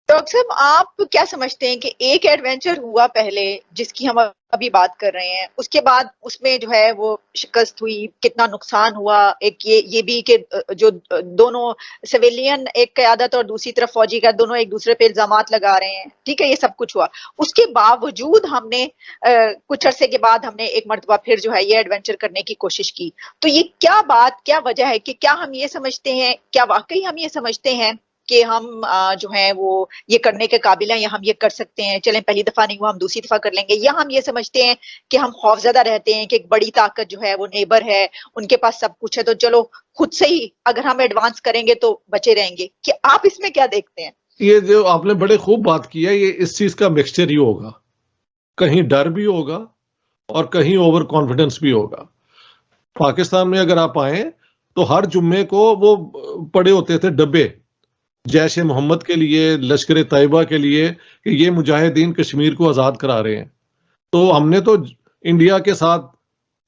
Doctor साहब, आप क्या समझते हैं कि एक adventure हुआ पहले जिसकी हम अभी बात कर रहे हैं, उसके बाद उसमें जो है वो शिकस्त हुई, कितना नुकसान हुआ, एक ये भी कि जो दोनों सिविलियन, एक क़यादत और दूसरी तरफ फौजी का, दोनों एक दूसरे पे इल्जामात लगा रहे हैं, ठीक है, ये सब कुछ हुआ। उसके बावजूद हमने कुछ अरसे के बाद हमने एक मर्तबा फिर जो है ये एडवेंचर करने की कोशिश की। तो ये क्या बात, क्या वजह है कि क्या हम ये समझते हैं, क्या वाकई हम ये समझते हैं कि हम जो है वो ये करने के काबिल हैं या हम ये कर सकते हैं, चलें पहली दफा नहीं हुआ हम दूसरी दफा कर लेंगे, या हम ये समझते हैं कि हम खौफजदा रहते हैं कि एक बड़ी ताकत जो है वो नेबर है, उनके पास सब कुछ है, तो चलो खुद से ही अगर हम एडवांस करेंगे तो बचे रहेंगे। कि आप इसमें क्या देखते हैं? ये जो आपने बड़े खूब बात की है, ये इस चीज का मिक्सचर ही होगा, कहीं डर भी होगा और कहीं ओवर कॉन्फिडेंस भी होगा। पाकिस्तान में अगर आप आए तो हर जुम्मे को वो पड़े होते थे डब्बे जैश ए मोहम्मद के लिए, लश्कर तैयबा के लिए, कि ये मुजाहिदीन कश्मीर को आज़ाद करा रहे हैं। तो हमने तो इंडिया के साथ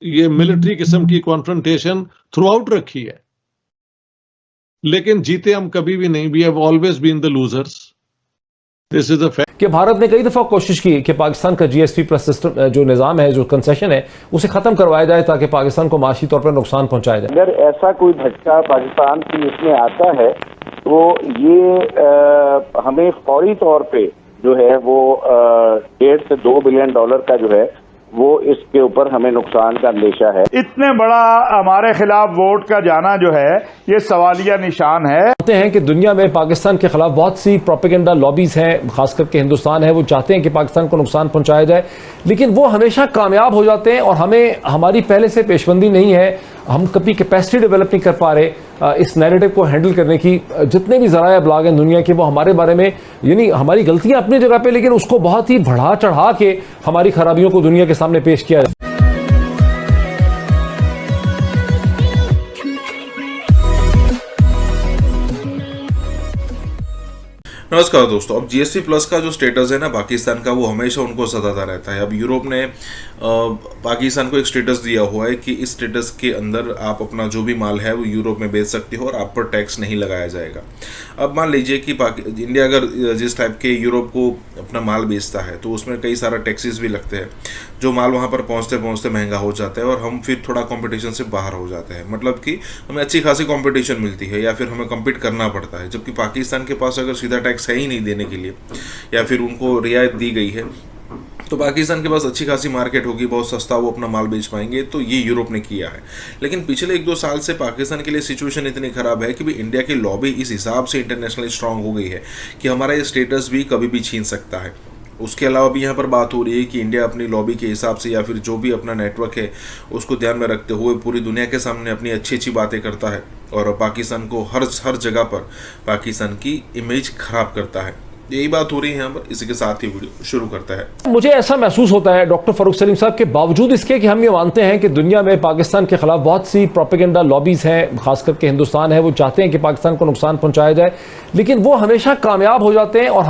ये मिलिट्री किस्म की कॉन्फ्रंटेशन थ्रू आउट रखी है, लेकिन जीते हम कभी भी नहीं। We have always been the losers, this is a fact. कि भारत ने कई दफा कोशिश की कि पाकिस्तान का GSP प्लस सिस्टम जो निज़ाम है, जो कंसेशन है, उसे खत्म करवाया जाए ताकि पाकिस्तान को माशी तौर पर नुकसान पहुंचाया जाए। अगर ऐसा कोई झटका पाकिस्तान की इसमें आता है तो ये हमें फौरी तौर पे जो है वो 1.5 से 2 बिलियन डॉलर का जो है वो इसके ऊपर हमें नुकसान का अंदेशा है। इतने बड़ा हमारे खिलाफ वोट का जाना जो है ये सवालिया निशान है। कहते हैं कि दुनिया में पाकिस्तान के खिलाफ बहुत सी प्रोपेगेंडा लॉबीज हैं, खास करके हिंदुस्तान है, वो चाहते हैं कि पाकिस्तान को नुकसान पहुंचाया जाए, लेकिन वो हमेशा कामयाब हो जाते हैं और हमें हमारी पहले से पेशबंदी नहीं है, हम कभी कैपेसिटी डेवलप नहीं कर पा रहे इस नैरेटिव को हैंडल करने की। जितने भी ज़राए अबलाग हैं दुनिया के, वो हमारे बारे में, यानी हमारी गलतियां अपनी जगह पे, लेकिन उसको बहुत ही बढ़ा चढ़ा के हमारी खराबियों को दुनिया के सामने पेश किया जाए। नमस्कार दोस्तों। अब जीएसपी प्लस का जो स्टेटस है ना पाकिस्तान का, वो हमेशा उनको सताता रहता है। अब यूरोप ने पाकिस्तान को एक स्टेटस दिया हुआ है कि इस स्टेटस के अंदर आप अपना जो भी माल है वो यूरोप में बेच सकते हो और आप पर टैक्स नहीं लगाया जाएगा। अब मान लीजिए कि इंडिया अगर जिस टाइप के यूरोप को अपना माल बेचता है तो उसमें कई सारा टैक्सेस भी लगते हैं, जो माल वहाँ पर पहुँचते पहुँचते महंगा हो जाता है और हम फिर थोड़ा कंपटीशन से बाहर हो जाते हैं। मतलब कि हमें अच्छी खासी कंपटीशन मिलती है या फिर हमें कम्पीट करना पड़ता है, जबकि पाकिस्तान के पास अगर सीधा टैक्स है ही नहीं देने के लिए या फिर उनको रियायत दी गई है तो पाकिस्तान के पास अच्छी खासी मार्केट होगी, बहुत सस्ता वो अपना माल बेच पाएंगे। तो ये यूरोप ने किया है। लेकिन पिछले 1-2 साल से पाकिस्तान के लिए सिचुएशन इतनी ख़राब है कि भी इंडिया की लॉबी इस हिसाब से इंटरनेशनली स्ट्रांग हो गई है कि हमारा ये स्टेटस भी कभी भी छीन सकता है। उसके अलावा भी यहाँ पर बात हो रही है कि इंडिया अपनी लॉबी के हिसाब से या फिर जो भी अपना नेटवर्क है उसको ध्यान में रखते हुए पूरी दुनिया के सामने अपनी अच्छी अच्छी बातें करता है और पाकिस्तान को हर जगह पर पाकिस्तान की इमेज खराब करता है। यही बात हो रही है यहाँ पर। इसी के साथ ही वीडियो शुरू करता है। मुझे ऐसा महसूस होता है डॉक्टर फारूक सलीम साहब के बावजूद इसके कि हम ये मानते हैं कि दुनिया में पाकिस्तान के खिलाफ बहुत सी प्रोपेगेंडा लॉबीज हैं, खास करके हिंदुस्तान है, वो चाहते हैं कि पाकिस्तान को नुकसान पहुंचाया जाए, लेकिन वो हमेशा कामयाब हो जाते हैं और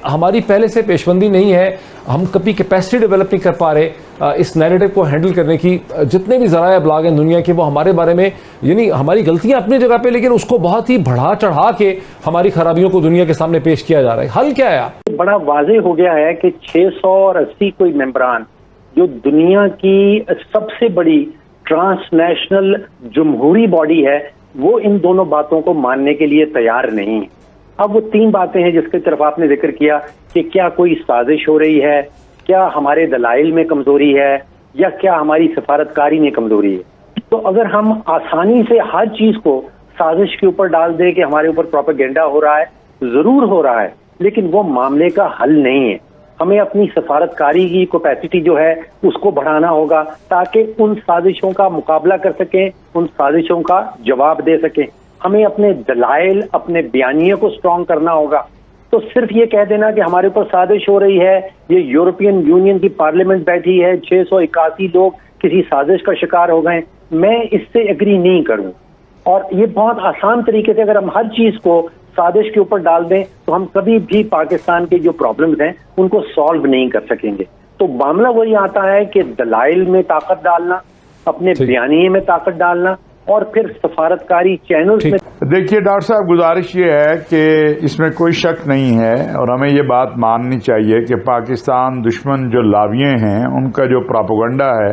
हमारी पहले से पेशबंदी नहीं है। हम कभी कैपेसिटी डेवलप नहीं कर पा रहे इस नैरेटिव को हैंडल करने की। जितने भी ज़राए अब्लाग हैं दुनिया के, वो हमारे बारे में, यानी हमारी गलतियां अपनी जगह पे, लेकिन उसको बहुत ही बढ़ा चढ़ा के हमारी खराबियों को दुनिया के सामने पेश किया जा रहा है। हल क्या है? बड़ा वाजे हो गया है कि 680 कोई मेंबरान, जो दुनिया की सबसे बड़ी ट्रांसनेशनल जमहूरी बॉडी है, वो इन दोनों बातों को मानने के लिए तैयार नहीं है। अब वो 3 बातें हैं जिसकी तरफ आपने जिक्र किया कि क्या कोई साजिश हो रही है, क्या हमारे दलाइल में कमजोरी है, या क्या हमारी सफारतकारी में कमजोरी है। तो अगर हम आसानी से हर चीज को साजिश के ऊपर डाल दें कि हमारे ऊपर प्रोपेगेंडा हो रहा है, जरूर हो रहा है, लेकिन वो मामले का हल नहीं है। हमें अपनी सफारतकारी की कैपेसिटी जो है उसको बढ़ाना होगा ताकि उन साजिशों का मुकाबला कर सकें, उन साजिशों का जवाब दे सकें। हमें अपने दलाइल, अपने बयानिए को स्ट्रॉन्ग करना होगा। तो सिर्फ ये कह देना कि हमारे ऊपर साजिश हो रही है, ये यूरोपियन यूनियन की पार्लियामेंट बैठी है, 681 लोग किसी साजिश का शिकार हो गए, मैं इससे एग्री नहीं करूं। और ये बहुत आसान तरीके से अगर हम हर चीज को साजिश के ऊपर डाल दें तो हम कभी भी पाकिस्तान के जो प्रॉब्लम्स हैं उनको सॉल्व नहीं कर सकेंगे। तो मामला वही आता है कि दलाइल में ताकत डालना, अपने बयानिए में ताकत डालना और फिर सफारतकारी चैनल्स में। देखिए डॉक्टर साहब, गुजारिश ये है कि इसमें कोई शक नहीं है और हमें ये बात माननी चाहिए कि पाकिस्तान दुश्मन जो लाविये हैं उनका जो प्रोपेगेंडा है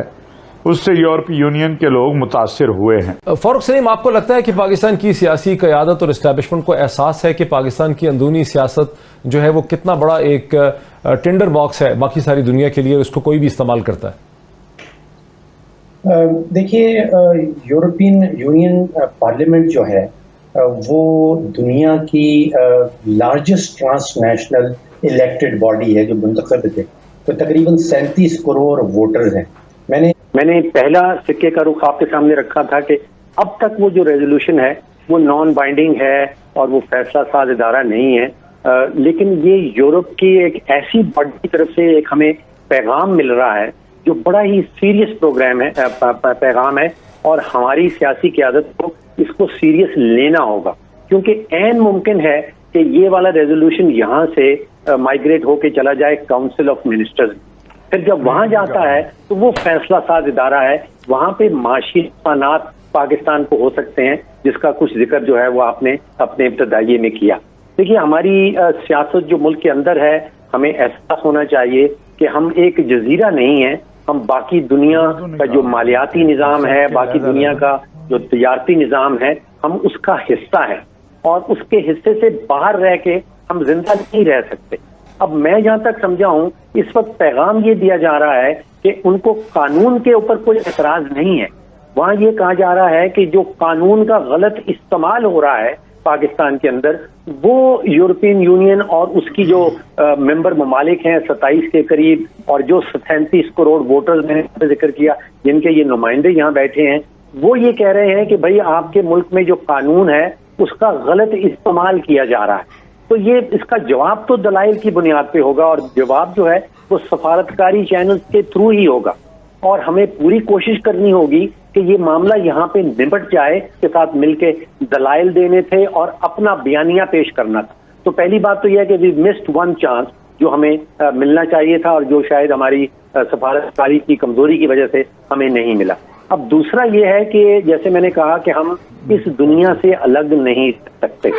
उससे यूरोपीय यूनियन के लोग मुतासिर हुए हैं। फारूक सलीम, आपको लगता है कि पाकिस्तान की सियासी क़यादत और एस्टैब्लिशमेंट को एहसास है कि पाकिस्तान की अंदरूनी सियासत जो है वो कितना बड़ा एक टेंडर बॉक्स है बाकी सारी दुनिया के लिए, उसको कोई भी इस्तेमाल करता है? देखिए, यूरोपियन यूनियन पार्लियामेंट जो है वो दुनिया की लार्जेस्ट ट्रांसनेशनल इलेक्टेड बॉडी है जो मुंतखब थे। तो तकरीबन 37 करोड़ वोटर्स हैं। मैंने पहला सिक्के का रुख आपके सामने रखा था कि अब तक वो जो रेजोल्यूशन है वो नॉन बाइंडिंग है और वो फैसला साज इदारा नहीं है, लेकिन ये यूरोप की एक ऐसी बॉडी की तरफ से एक हमें पैगाम मिल रहा है जो बड़ा ही सीरियस प्रोग्राम है, पैगाम है, और हमारी सियासी क़यादत को इसको सीरियस लेना होगा, क्योंकि ऐन मुमकिन है कि ये वाला रेजोल्यूशन यहाँ से माइग्रेट होके चला जाए काउंसिल ऑफ मिनिस्टर्स। फिर जब वहां जाता है तो वो फैसला साज इदारा है, वहां पे माशी नुकसानात पाकिस्तान को हो सकते हैं, जिसका कुछ जिक्र जो है वो आपने अपने इब्तदाइये में किया। देखिए, हमारी सियासत जो मुल्क के अंदर है, हमें एहसास होना चाहिए कि हम एक जजीरा नहीं है, हम बाकी दुनिया का जो मालियाती निज़ाम है, बाकी दुनिया का जो तजारती निज़ाम है, हम उसका हिस्सा है और उसके हिस्से से बाहर रह के हम जिंदा नहीं रह सकते। अब मैं जहां तक समझा हूं, इस वक्त पैगाम ये दिया जा रहा है कि उनको कानून के ऊपर कोई एतराज नहीं है। वहां ये कहा जा रहा है कि जो कानून का गलत इस्तेमाल हो रहा है पाकिस्तान के अंदर, वो यूरोपियन यूनियन और उसकी जो मेंबर ममालिक हैं 27 के करीब, और जो 37 करोड़ वोटर्स मैंने जिक्र किया जिनके ये नुमाइंदे यहाँ बैठे हैं, वो ये कह रहे हैं कि भाई आपके मुल्क में जो कानून है उसका गलत इस्तेमाल किया जा रहा है। तो ये इसका जवाब तो दलाइल की बुनियाद पे होगा और जवाब जो है वो सफारतकारी चैनल के थ्रू ही होगा, और हमें पूरी कोशिश करनी होगी कि ये मामला यहाँ पे निपट जाए, के साथ मिलके दलाइल देने थे और अपना बयानिया पेश करना था। तो पहली बात तो यह है कि वी मिस्ड वन चांस जो हमें मिलना चाहिए था और जो शायद हमारी सफारतकारी की कमजोरी की वजह से हमें नहीं मिला। अब दूसरा ये है कि जैसे मैंने कहा कि हम इस दुनिया से अलग नहीं सकते,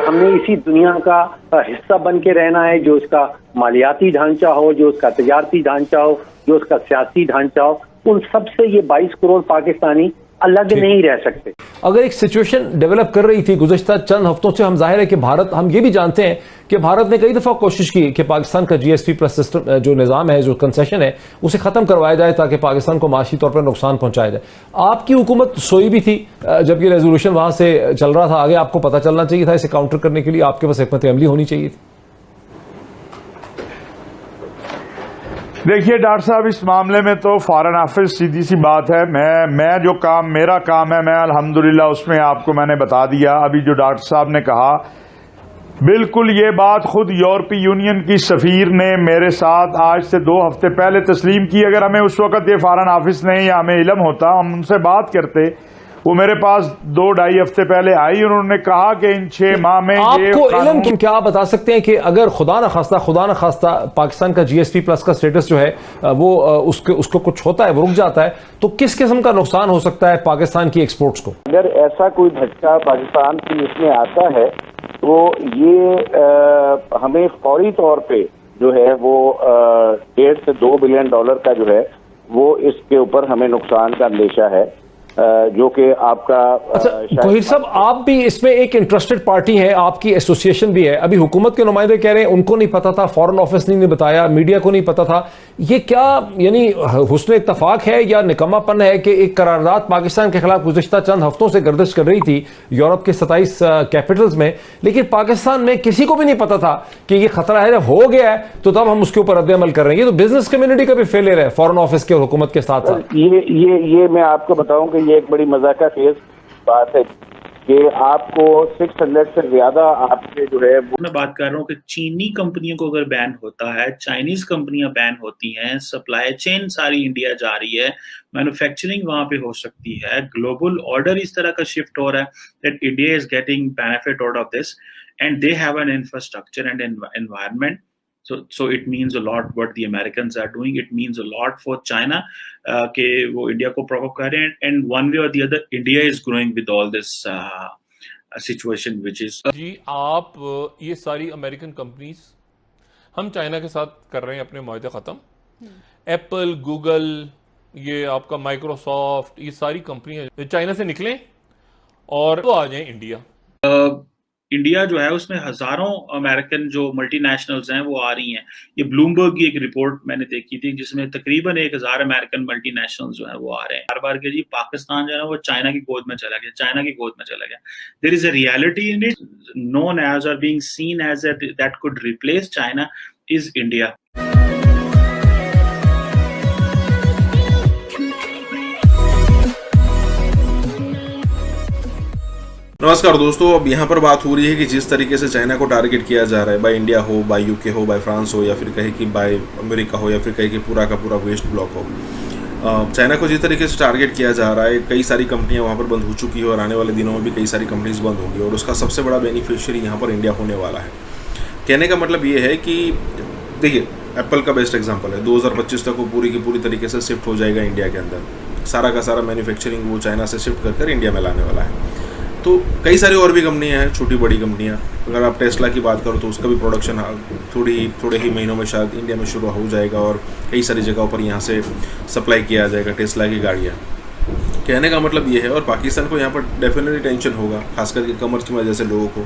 हमने इसी दुनिया का हिस्सा बन के रहना है, जो उसका मालियाती ढांचा हो, जो उसका तजारती ढांचा हो, जो उसका सियासी ढांचा हो, उन सब से ये 22 करोड़ पाकिस्तानी अलग नहीं रह सकते। अगर एक सिचुएशन डेवलप कर रही थी गुज़श्ता चंद हफ्तों से, हम जाहिर है कि भारत, हम ये भी जानते हैं कि भारत ने कई दफ़ा कोशिश की कि पाकिस्तान का GSP प्लस सिस्टम जो निज़ाम है, जो कंसेशन है, उसे ख़त्म करवाया जाए ताकि पाकिस्तान को माशी तौर पर नुकसान पहुंचाया जाए। आपकी हुकूमत सोई भी थी जब ये रेजोल्यूशन वहां से चल रहा था, आगे आपको पता चलना चाहिए था, इसे काउंटर करने के लिए आपके पास हिकमत अमली होनी चाहिए थी। देखिए डॉक्टर साहब, इस मामले में तो फॉरेन ऑफिस, सीधी सी बात है, मैं जो काम, मेरा काम है, मैं अल्हम्दुलिल्लाह उसमें आपको मैंने बता दिया। अभी जो डॉक्टर साहब ने कहा, बिल्कुल ये बात खुद यूरोपीय यूनियन की सफीर ने मेरे साथ आज से 2 हफ्ते पहले तस्लीम की। अगर हमें उस वक्त ये फॉरेन ऑफिस नहीं या हमें इल्म होता, हम उनसे बात करते। वो मेरे पास 2-2.5 हफ्ते पहले आई, उन्होंने कहा कि इन 6 माह में आपको इल्म की, क्या आप बता सकते हैं कि अगर खुदा न खास्ता पाकिस्तान का GSP प्लस का स्टेटस जो है वो उसको कुछ होता है, वो रुक जाता है, तो किस किस्म का नुकसान हो सकता है पाकिस्तान की एक्सपोर्ट्स को? अगर ऐसा कोई झटका पाकिस्तान की इसमें आता है तो ये हमें फौरी तौर पे जो है वो 1.5 से 2 बिलियन डॉलर का जो है वो इसके ऊपर हमें नुकसान का अंदेशा है, जो कि आपका गोहिर साहब, आप भी इसमें एक इंटरेस्टेड पार्टी है, आपकी एसोसिएशन भी है। अभी हुकूमत के नुमाइंदे कह रहे हैं उनको नहीं पता था, फॉरेन ऑफिस ने बताया, मीडिया को नहीं पता था। ये क्या यानी हुस्न इत्तफाक है या निकम्मापन है कि एक करारदाद पाकिस्तान के खिलाफ गुज़श्ता चंद हफ्तों से गर्दिश कर रही थी यूरोप के 27 कैपिटल्स में, लेकिन पाकिस्तान में किसी को भी नहीं पता था कि ये खतरा है, जब हो गया है तो तब हम उसके ऊपर रद्द-ए-अमल कर रहे हैं। ये तो बिजनेस कम्युनिटी का भी फेलियर है, फॉरेन ऑफिस के और हुकूमत के साथ साथ। ये मैं आपको बताऊं कि ये एक बड़ी मजाका खेज बात है कि आपको 600 से ज्यादा आपके जो है, मैं बात कर रहा हूँ कि चीनी कंपनियों को अगर बैन होता है, चाइनीज कंपनियां बैन होती हैं, सप्लाई चेन सारी इंडिया जा रही है, मैन्युफैक्चरिंग वहां पे हो सकती है, ग्लोबल ऑर्डर इस तरह का शिफ्ट हो रहा है that India is getting benefit out of this and they have an infrastructure and environment. So it means a lot what the Americans are doing. It means a lot for China कि वो India को provoke कर रहे हैं, and one way or the other India is growing with all this situation which is. जी आप ये सारी American companies हम चाइना के साथ कर रहे हैं अपने मुआहदे ख़त्म, एप्पल, गूगल, ये आपका माइक्रोसॉफ्ट, ये सारी कंपनियां चाइना से निकलें और वो आ जाएं इंडिया। इंडिया जो है उसमें हजारों अमेरिकन जो मल्टीनेशनल्स हैं वो आ रही हैं। ये ब्लूमबर्ग की एक रिपोर्ट मैंने देखी थी जिसमें तकरीबन 1000 अमेरिकन मल्टीनेशनल्स जो हैं वो आ रहे हैं। बार बार के जी पाकिस्तान जो है ना वो चाइना की गोद में चला गया, चाइना की गोद में चला गया। There is a reality in it known as और being seen as that could replace China is India. नमस्कार दोस्तों, अब यहाँ पर बात हो रही है कि जिस तरीके से चाइना को टारगेट किया जा रहा है, बाय इंडिया हो, बाय यूके हो, बाय फ्रांस हो, या फिर कहे कि बाय अमेरिका हो, या फिर कहे कि पूरा का पूरा वेस्ट ब्लॉक हो, चाइना को जिस तरीके से टारगेट किया जा रहा है, कई सारी कंपनियां वहाँ पर बंद हो चुकी है और आने वाले दिनों में भी कई सारी कंपनीज बंद होंगी और उसका सबसे बड़ा बेनिफिशियरी यहाँ पर इंडिया होने वाला है। कहने का मतलब ये है कि देखिए, एप्पल का बेस्ट एग्जाम्पल है, 2025 तक वो पूरी की पूरी तरीके से शिफ्ट हो जाएगा इंडिया के अंदर, सारा का सारा मैन्युफैक्चरिंग वो चाइना से शिफ्ट कर इंडिया में लाने वाला है। तो कई सारी और भी कंपनियां हैं, छोटी बड़ी कंपनियां, अगर आप टेस्ला की बात करो तो उसका भी प्रोडक्शन थोड़े ही महीनों में शायद इंडिया में शुरू हो जाएगा और कई सारी जगहों पर यहाँ से सप्लाई किया जाएगा टेस्ला की गाड़ियाँ। कहने का मतलब ये है, और पाकिस्तान को यहाँ पर डेफिनेटली टेंशन होगा, खास करके कमर्स की वजह से लोगों को,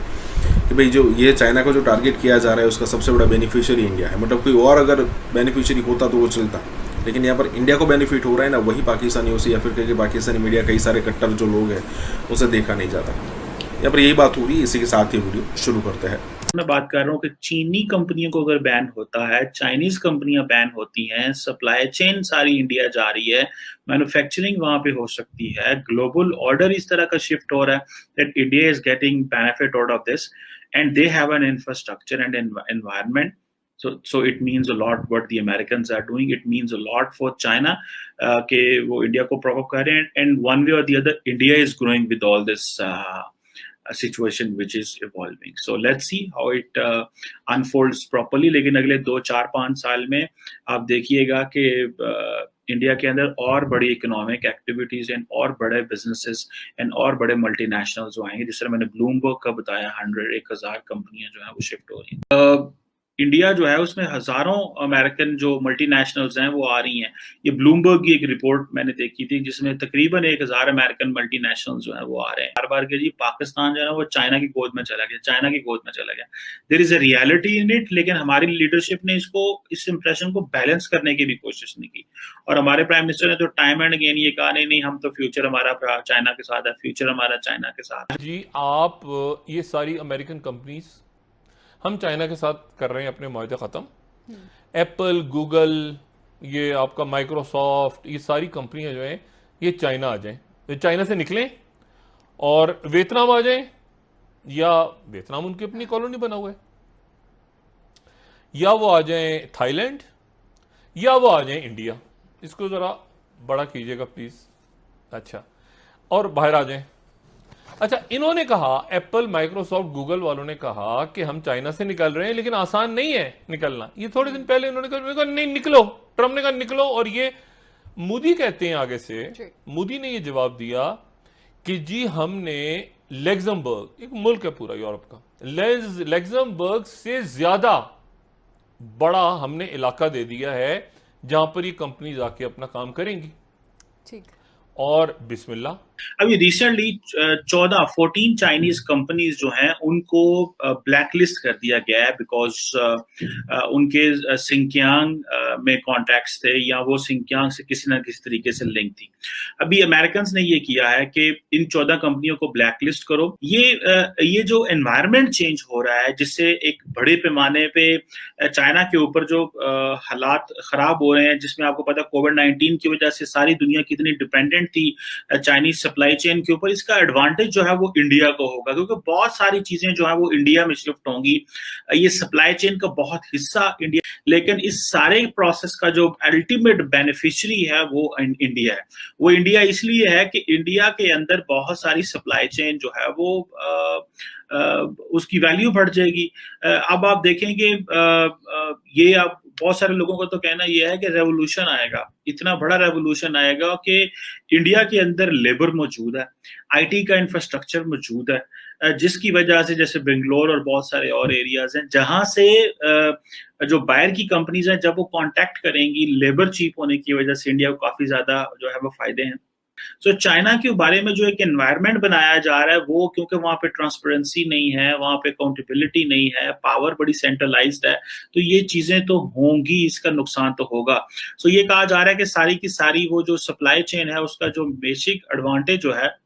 कि भाई जो ये चाइना को जो टारगेट किया जा रहा है उसका सबसे बड़ा बेनिफिशियरी इंडिया है। मतलब कोई और अगर बेनिफिशियरी होता तो वो चलता, लेकिन यहाँ पर इंडिया को बेनिफिट हो रहा है ना, वही पाकिस्तानियों से या फिर कहीं पाकिस्तानी मीडिया, कई सारे कट्टर जो लोग हैं उसे देखा नहीं जाता। यहाँ पर यही बात हो रही है। इसी के साथ ही वीडियो शुरू करते हैं। मैं बात कर रहा हूँ कि चीनी कंपनियों को अगर बैन होता है, चाइनीज कंपनियां बैन होती हैं, सप्लाई चेन सारी इंडिया जा रही है, मैन्युफैक्चरिंग वहां पे हो सकती है, ग्लोबल ऑर्डर इस तरह का शिफ्ट हो रहा है that India is getting benefit out of this and they have an infrastructure and environment. So it means a lot what the Americans are doing. It means a lot for China कि वो India को provoke कर रहे हैं, and one way or the other India is growing with all this situation which is evolving. So let's see how it unfolds properly. लेकिन अगले 2, 4, 5 साल में आप देखिएगा कि इंडिया के अंदर और बड़ी इकोनॉमिक एक्टिविटीज एंड और बड़े बिजनेसेस एंड और बड़े मल्टीनेशनल जो आएंगे. जिस तरह मैंने ब्लूमबर्ग का बताया, 1,000 कंपनियां जो है वो शिफ्ट हो रही हैं. इंडिया जो है उसमें हजारों अमेरिकन जो मल्टीनेशनल्स हैं वो आ रही हैं. ये ब्लूमबर्ग की एक रिपोर्ट मैंने देखी थी जिसमें तकरीबन 1,000 अमेरिकन मल्टीनेशनल्स जो है वो आ रहे हैं. बार के जी पाकिस्तान जो है वो चाइना की गोद में चला गया. There is a reality in it, लेकिन हमारी लीडरशिप ने इस इंप्रेशन को बैलेंस करने की भी कोशिश नहीं की. और हमारे प्राइम मिनिस्टर ने तो टाइम एंड अगेन ये कहा नहीं हम तो फ्यूचर हमारा चाइना के साथ है, फ्यूचर हमारा चाइना के साथ. जी आप ये सारी अमेरिकन कंपनीज हम चाइना के साथ कर रहे हैं अपने मुआहदे ख़त्म. एप्पल, गूगल, ये आपका माइक्रोसॉफ्ट, ये सारी कंपनियां जो हैं ये चाइना आ जाएं, ये चाइना से निकलें और वियतनाम आ जाएं, या वियतनाम उनकी अपनी कॉलोनी बना हुआ है, या वो आ जाएं थाईलैंड, या वो आ जाएं इंडिया. इसको ज़रा बड़ा कीजिएगा प्लीज़. अच्छा, और बाहर आ जाएं. अच्छा, इन्होंने कहा, एप्पल, माइक्रोसॉफ्ट, गूगल वालों ने कहा कि हम चाइना से निकल रहे हैं लेकिन आसान नहीं है निकलना. ये थोड़े दिन पहले इन्होंने कहा नहीं निकलो, ट्रम्प ने कहा निकलो. और ये मोदी कहते हैं आगे से, मोदी ने ये जवाब दिया कि जी हमने लग्जमबर्ग, एक मुल्क है पूरा यूरोप का, लग्जमबर्ग से ज्यादा बड़ा हमने इलाका दे दिया है जहां पर ये कंपनी जाके अपना काम करेंगी. ठीक. और बिस्मिल्लाह. अभी रिसेंटली 14 चाइनीज कंपनीज जो हैं उनको ब्लैकलिस्ट कर दिया गया है बिकॉज उनके सिंकियांग में कॉन्टैक्ट्स थे या वो सिंकियांग से किसी ना किसी तरीके से लिंक थी. अभी अमेरिकन ने ये किया है कि इन 14 कंपनियों को ब्लैकलिस्ट करो. ये जो एनवायरनमेंट चेंज हो रहा है जिससे एक बड़े पैमाने पे चाइना के ऊपर जो हालात खराब हो रहे हैं, जिसमें आपको पता कोविड-19 की वजह से सारी दुनिया कितनी डिपेंडेंट थी चाइनीज सप्लाई चेन के ऊपर. इसका एडवांटेज जो है वो इंडिया को होगा क्योंकि बहुत सारी चीजें जो है वो इंडिया में शिफ्ट होंगी. ये सप्लाई चेन का बहुत हिस्सा इंडिया, लेकिन इस सारे प्रोसेस का जो अल्टीमेट बेनिफिशियरी है वो इंडिया है. वो इंडिया इसलिए है कि इंडिया के अंदर बहुत सारी सप्लाई चेन जो है वो उसकी वैल्यू बढ़ जाएगी. अब आप देखेंगे ये आप बहुत सारे लोगों का तो कहना यह है कि रेवोल्यूशन आएगा, इतना बड़ा रेवोल्यूशन आएगा कि इंडिया के अंदर लेबर मौजूद है, आईटी का इंफ्रास्ट्रक्चर मौजूद है, जिसकी वजह से जैसे बेंगलोर और बहुत सारे और एरियाज हैं जहां से जो बाहर की कंपनीज हैं जब वो कांटेक्ट करेंगी लेबर चीप होने की वजह से इंडिया को काफी ज्यादा जो है वो फायदे हैं. सो चाइना के बारे में जो एक एनवायरनमेंट बनाया जा रहा है वो क्योंकि वहां पे ट्रांसपेरेंसी नहीं है, वहां पे अकाउंटेबिलिटी नहीं है, पावर बड़ी सेंट्रलाइज्ड है, तो ये चीजें तो होंगी, इसका नुकसान तो होगा. सो ये कहा जा रहा है कि सारी की सारी वो जो सप्लाई चेन है उसका जो बेसिक एडवांटेज जो है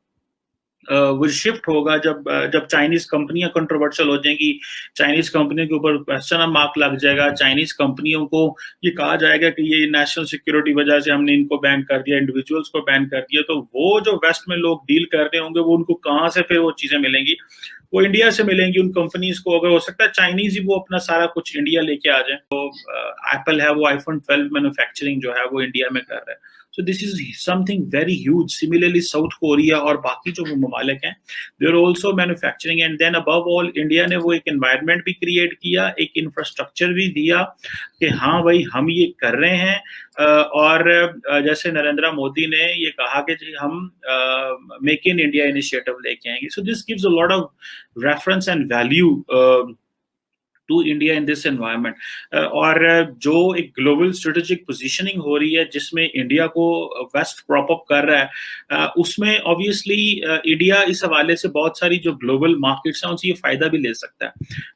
वो शिफ्ट होगा जब चाइनीज कंपनियां कंट्रोवर्शियल हो जाएंगी, चाइनीज कंपनियों के ऊपर क्वेश्चन मार्क लग जाएगा, चाइनीज कंपनियों को ये कहा जाएगा कि ये नेशनल सिक्योरिटी वजह से हमने इनको बैन कर दिया, इंडिविजुअल्स को बैन कर दिया. तो वो जो वेस्ट में लोग डील कर रहे होंगे वो उनको कहाँ से फिर वो चीजें मिलेंगी? वो इंडिया से मिलेंगी उन कंपनीज को. अगर हो सकता है चाइनीज ही वो अपना सारा कुछ इंडिया लेके आ जाए. तो एप्पल है वो आईफोन 12 मैन्युफैक्चरिंग जो है वो इंडिया में कर रहा है. So this is something very huge. Similarly, South Korea और बाकी जो ममालिक हैं, they are also manufacturing. And then above all, India ने वो एक environment भी create किया, एक infrastructure भी दिया कि हाँ भाई हम ये कर रहे हैं. और जैसे नरेंद्र मोदी ने ये कहा कि जी हम मेक इन इंडिया इनिशिएटिव लेके आएंगे. So this gives a lot of reference and value to India in this environment. और जो एक ग्लोबल स्ट्रेटेजिक पोजीशनिंग हो रही है जिसमें इंडिया को वेस्ट प्रॉप अप कर रहा है, उसमें ऑब्वियसली इंडिया इस हवाले से बहुत सारी जो ग्लोबल मार्केट्स हैं उनसे ये फायदा भी ले सकता है,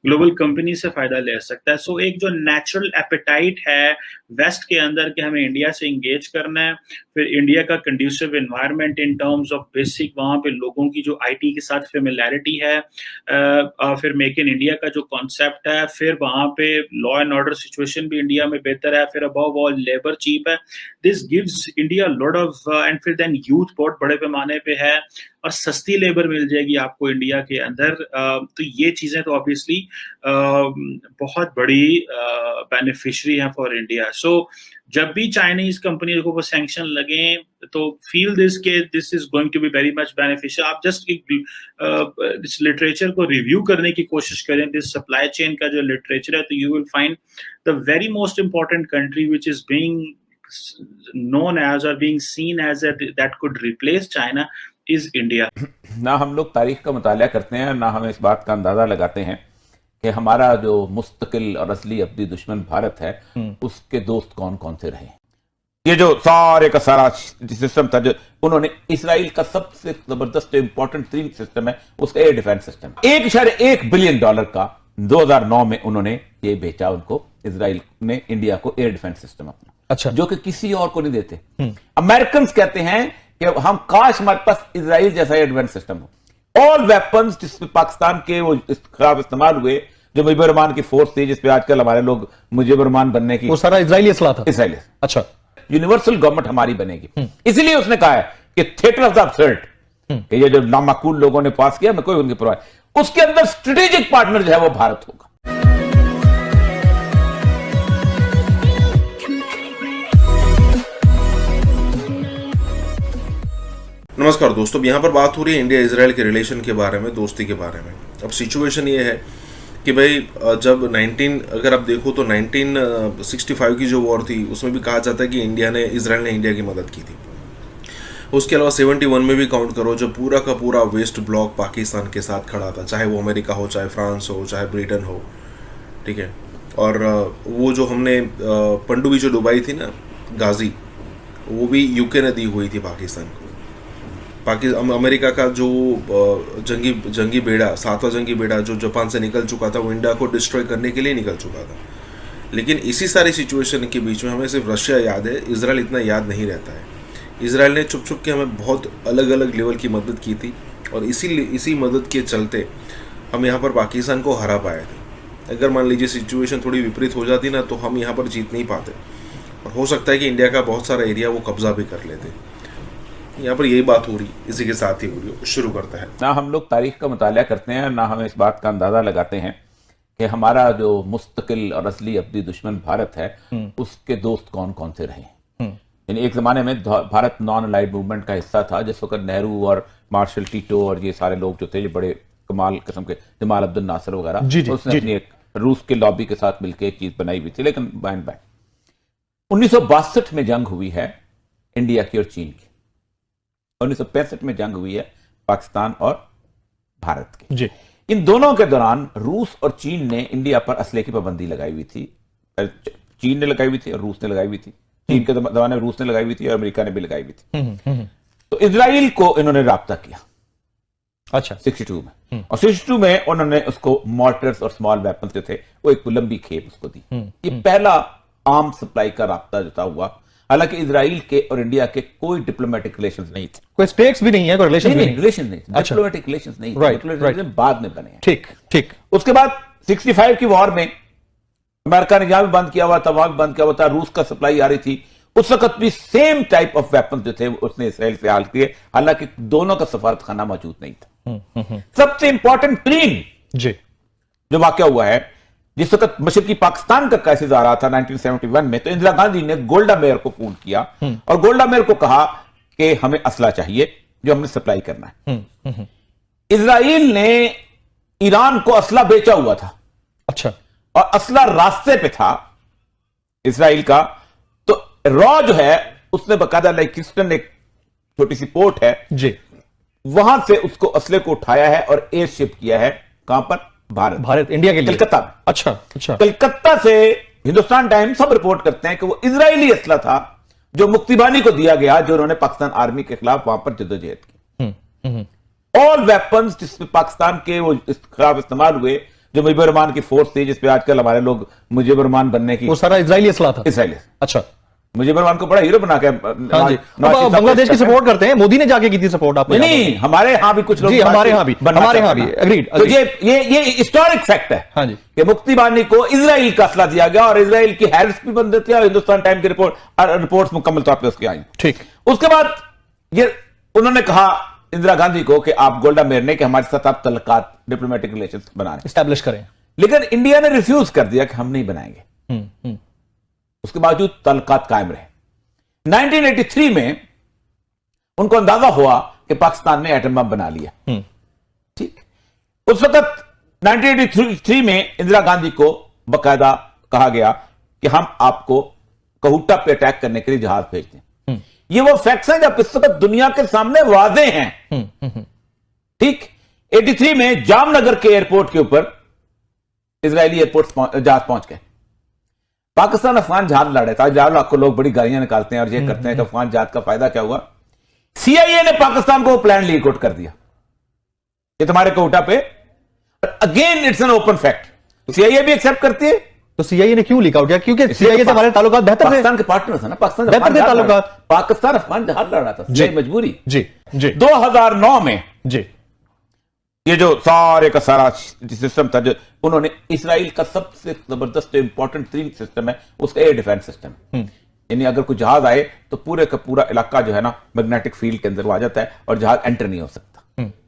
ग्लोबल कंपनी से फायदा ले सकता है. सो एक जो नेचुरल एपेटाइट है वेस्ट के अंदर कि हमें इंडिया से इंगेज करना है, फिर इंडिया का conducive environment in terms of basic वहाँ पे लोगों की जो आईटी के साथ फेमिलैरिटी है, फिर मेक इन इंडिया का जो कॉन्सेप्ट है, फिर वहां पे लॉ एंड ऑर्डर सिचुएशन भी इंडिया में बेहतर है, फिर अबव ऑल लेबर चीप है. This gives India lot of and फिर देन यूथ बहुत बड़े पैमाने पे है और सस्ती लेबर मिल जाएगी आपको इंडिया के अंदर. तो ये चीजें तो ऑब्वियसली बहुत बड़ी बेनिफिशियरी है फॉर इंडिया. सो जब भी चाइनीज कंपनी को ऊपर सैंक्शन लगे तो फील दिस के this is going to be very much beneficial. आप जस्ट इस लिटरेचर को रिव्यू करने की कोशिश करें, दिस सप्लाई चेन का जो लिटरेचर है, तो you will find the very most important country which is being known as or being seen as that could replace China is India। ना हम लोग तारीख का मुताला करते हैं, ना हम इस बात का अंदाजा लगाते हैं कि हमारा जो मुस्तकिल और असली अब्दी दुश्मन भारत है उसके दोस्त कौन कौन से रहे। ये जो सारे का सारा सिस्टम था, जो उन्होंने इसराइल का सबसे जबरदस्त इंपॉर्टेंट 3 सिस्टम है उसका एयर डिफेंस सिस्टम, $1.1 बिलियन का 2009 में उन्होंने ये बेचा उनको, इसराइल ने इंडिया को एयर डिफेंस सिस्टम अपना, अच्छा, जो कि किसी और को नहीं देते। अमेरिकन कहते हैं कि हम काश हमारे पास इसराइल जैसा एयर डिफेंस सिस्टम हो। ऑल वेपन्स जिसमें पाकिस्तान के वो खराब इस्तेमाल हुए, जो मुजीबुर रहमान की फोर्स थी जिसपे आजकल हमारे लोग मुजीबुर रहमान बनने की, वो सारा इजरायली असला था। इसराइली, अच्छा, यूनिवर्सल गवर्नमेंट हमारी बनेगी। इसीलिए उसने कहा है कि थिएटर ऑफ द अब्सर्ड, ये जो नामाकूल लोगों ने पास किया, मैं कोई उनकी परवाह, उसके अंदर स्ट्रेटेजिक पार्टनर जो है वो भारत होगा। नमस्कार दोस्तों, यहाँ पर बात हो रही है इंडिया इजराइल के रिलेशन के बारे में, दोस्ती के बारे में। अब सिचुएशन ये है कि भाई जब अगर आप देखो तो 1965 की जो वॉर थी उसमें भी कहा जाता है कि इजराइल ने इंडिया की मदद की थी। उसके अलावा 71 में भी काउंट करो, जब पूरा का पूरा वेस्ट ब्लॉक पाकिस्तान के साथ खड़ा था, चाहे वो अमेरिका हो, चाहे फ्रांस हो, चाहे ब्रिटेन हो, ठीक है। और वो जो हमने पनडुब्बी जो डुबाई थी ना, गाजी, वो भी यूके ने दी हुई थी पाकिस्तान को। अमेरिका का जो जंगी बेड़ा, 7वां जंगी बेड़ा जो जापान से निकल चुका था, वो इंडिया को डिस्ट्रॉय करने के लिए निकल चुका था। लेकिन इसी सारी सिचुएशन के बीच में हमें सिर्फ रशिया याद है, इजराइल इतना याद नहीं रहता है। इजराइल ने छुप छुप के हमें बहुत अलग अलग लेवल की मदद की थी, और इसी मदद के चलते हम यहाँ पर पाकिस्तान को हरा पाए थे। अगर मान लीजिए सिचुएशन थोड़ी विपरीत हो जाती ना, तो हम यहाँ पर जीत नहीं पाते, और हो सकता है कि इंडिया का बहुत सारा एरिया वो कब्जा भी कर लेते। यहाँ पर यही बात हो रही, इसी के साथ ही वीडियो शुरू करता है। ना हम लोग तारीख का मुताला करते हैं, ना हम इस बात का अंदाजा लगाते हैं कि हमारा जो मुस्तकिल और असली अब्दी दुश्मन भारत है उसके दोस्त कौन कौन से रहे। यानी एक जमाने में भारत नॉन अलाइड मूवमेंट का हिस्सा था, जिस वक्त नेहरू और मार्शल टीटो और ये सारे लोग जो थे, ये बड़े कमाल किस्म के, जमाल अब्दुल नासिर वगैरह, उसने अपनी एक रूस के लॉबी के साथ मिलकर एक चीज बनाई हुई थी। लेकिन 1962 में जंग हुई है इंडिया की और चीन की, 1965 में जंग हुई है पाकिस्तान और भारत की। जी। इन दोनों के दौरान रूस और चीन ने इंडिया पर असले की पाबंदी लगाई हुई थी। चीन ने लगाई हुई थी और रूस ने लगाई हुई थी। चीन के जमाने में रूस ने लगाई हुई थी और अमेरिका ने भी लगाई हुई थी। तो इजराइल को इन्होंने राब्ता किया, अच्छा, 62 में, और 62 में उन्होंने उसको मॉर्टर्स और स्मॉल वेपन्स जो थे वो एक लंबी खेप उसको दी। ये पहला आर्म सप्लाई का राब्ता जो था हुआ। हालांकि इजराइल के और इंडिया के कोई डिप्लोमेटिक रिलेशंस नहीं थे, कोई स्टेक्स भी नहीं है, कोई रिलेशंस नहीं, रिलेशन नहीं, डिप्लोमेटिक रिलेशंस नहीं, राइट, बाद में बने हैं। ठीक ठीक। उसके बाद 65 की वॉर में अमेरिका ने यहां भी बंद किया हुआ था, वहां भी बंद किया हुआ था, रूस का सप्लाई आ रही थी। उस वक्त भी सेम टाइप ऑफ वेपन जो थे उसने इसराइल से हाल किए, हालांकि दोनों का सफारत खाना मौजूद नहीं था। सबसे इंपॉर्टेंट प्लेन जी जो वाकया हुआ है, जिस वक्त मशरकी पाकिस्तान का क्राइसिस आ रहा था 1971 में, तो इंदिरा गांधी ने गोल्डा मेयर को फोन किया और गोल्डा मेयर को कहा कि हमें असला चाहिए जो हमने सप्लाई करना है। इजराइल ने ईरान को असला बेचा हुआ था, अच्छा, और असला रास्ते पे था इजराइल का। तो रॉ जो है उसने बकायदा लाइक किस्टन, एक छोटी सी पोर्ट है जी, वहां से उसको असले को उठाया है और एयरशिप किया है। कहां पर? भारत इंडिया के लिए, कलकत्ता में। अच्छा अच्छा। कलकत्ता से हिंदुस्तान टाइम्स सब रिपोर्ट करते हैं कि वो इजरायली असला था जो मुक्तिबानी को दिया गया, जो उन्होंने पाकिस्तान आर्मी के खिलाफ वहां पर जद्दोजहद की। ऑल वेपन्स जिसमें पाकिस्तान के वो खिलाफ इस्तेमाल हुए, जो मुजीबुर रहमान की फोर्स थी जिसपे आजकल हमारे लोग मुजीबुर रहमान बनने की, वो सारा इजरायली असला था। इसराइली, अच्छा। मुजीबुर रहमान को बड़ा हीरो बना के बांग्लादेश की सपोर्ट करते हैं, मोदी ने जाके की थी सपोर्ट। आप नहीं, हमारे यहाँ भी कुछ लोग, हमारे यहाँ भी एग्रीड। तो ये हिस्टोरिक फैक्ट है, हाँ जी, कि मुक्ति बानी को इजराइल का असला दिया गया और इजराइल की हैरिस भी बंद थी और हिंदुस्तान टाइम की रिपोर्ट्स मुकम्मल तौर पर उसकी आई। ठीक। उसके बाद ये उन्होंने कहा इंदिरा गांधी को कि आप गोल्डा मेयर ने कि हमारे साथ आप तल्लुकात, डिप्लोमेटिक रिलेशंस बनाने, एस्टैब्लिश करें। लेकिन इंडिया ने रिफ्यूज कर दिया कि हम नहीं बनाएंगे। उसके बावजूद ताल्लुकात कायम रहे। 1983 में उनको अंदाजा हुआ कि पाकिस्तान ने एटम बम बना लिया। ठीक, उस वक्त 1983 में इंदिरा गांधी को बकायदा कहा गया कि हम आपको कहूटा पे अटैक करने के लिए जहाज भेजते हैं। ये वो फैक्ट्स हैं जब इस वक्त दुनिया के सामने वाजे हैं। ठीक, 83 में जामनगर के एयरपोर्ट के ऊपर इजरायली एयरपोर्ट जहाज पहुंच गए। पाकिस्तान अफगान जहाज लड़े था। जहाज आपको लोग बड़ी गालियां निकालते हैं और ये करते हैं कि अफगान जहाज का फायदा क्या हुआ। CIA ने पाकिस्तान को प्लान लीक आउट कर दिया कि तुम्हारे कोटा पे। Again it's an open fact. CIA भी एक्सेप्ट करती है। तो CIA ने क्यों लीक आउट किया? क्योंकि CIA से हमारे ताल्लुकात बेहतर थे। पाकिस्तान के पार्टनर थे ना, पाकिस्तान बेहतर थे ताल्लुकात। पाकिस्तान अफगान जहाज लड़ रहा था, जी मजबूरी। जी जी 2009 में जी ये जो सारे का सारा सिस्टम था, जो उन्होंने इसराइल का सबसे जबरदस्त इंपॉर्टेंट 3 सिस्टम है उसका एयर डिफेंस सिस्टम। यानी अगर कोई जहाज आए तो पूरे का पूरा इलाका जो है ना मैग्नेटिक फील्ड के अंदर आ जाता है और जहाज एंटर नहीं हो सकता।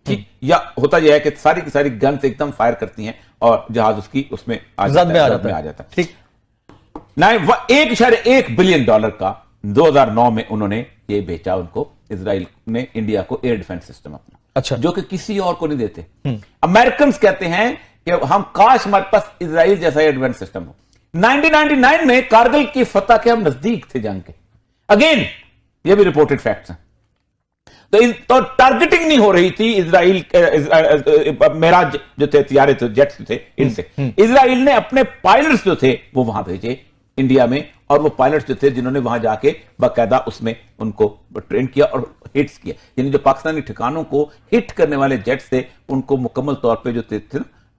ठीक, या होता यह है कि सारी की सारी गन्स एकदम फायर करती हैं और जहाज उसकी उसमें आ जाता है। ठीक, 1.1 बिलियन डॉलर का 2009 में उन्होंने ये बेचा उनको, इजराइल ने इंडिया को एयर डिफेंस सिस्टम अपना। अच्छा, जो कि किसी और को नहीं देते। अमेरिकन कहते हैं कि हम काश हमारे पास इजराइल जैसा एयर डिफेंस सिस्टम हो। 1999 में कारगिल की फतह के हम नजदीक थे जंग के। अगेन ये भी रिपोर्टेड फैक्ट्स हैं। तो टारगेटिंग नहीं हो रही थी इजराइल मेराज जो थे, तियारे थे, जेट्स थे, इनसे। इजराइल ने अपने पायलट्स जो थे वो वहां भेजे इंडिया में, और वो पायलट्स जो थे जिन्होंने वहां जाके बाकायदा उसमें उनको ट्रेन किया और हिट्स किया। यानी जो पाकिस्तानी ठिकानों को हिट करने वाले जेट्स थे उनको मुकम्मल तौर पे जो थे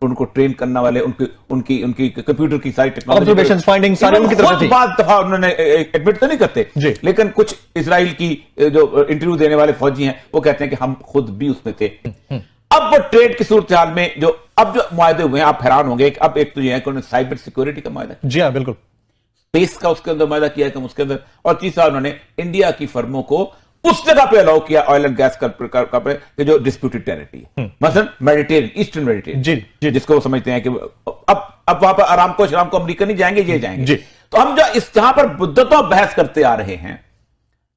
उनको ट्रेन करने वाले, उनकी कंप्यूटर की सारी टेक्नोलॉजी, ऑब्जर्वेशन फाइंडिंग सारी उनकी तरफ से थी। बात दफा उन्होंने एडमिट तो नहीं करते, लेकिन कुछ इजराइल की जो इंटरव्यू देने वाले फौजी हैं वो कहते हैं कि हम खुद भी उसमें थे। अब वो ट्रेड की सूरत हाल में जो अब जो मुआहदे हुए हैं, आप हैरान होंगे कि अब एक तो ये है कि उन्होंने साइबर सिक्योरिटी का मुआहदा, जी हाँ बिल्कुल, स्पेस का उसके अंदर मुआहदा किया है उसके अंदर, और तीसरा उन्होंने इंडिया की फर्मों को उस जगह पे अलाउ किया ऑयल एंड गैस का कि जो डिस्प्यूटेड टेरिटरी है, मसलन मेडिटेरियन, ईस्टर्न मेडिटेरियन, जी, जिसको वो समझते हैं कि अब वहां पर आराम को अमेरिका नहीं जाएंगे, ये जाएंगे जी। तो हम जो इस जहां पर मुद्दतों बहस करते आ रहे हैं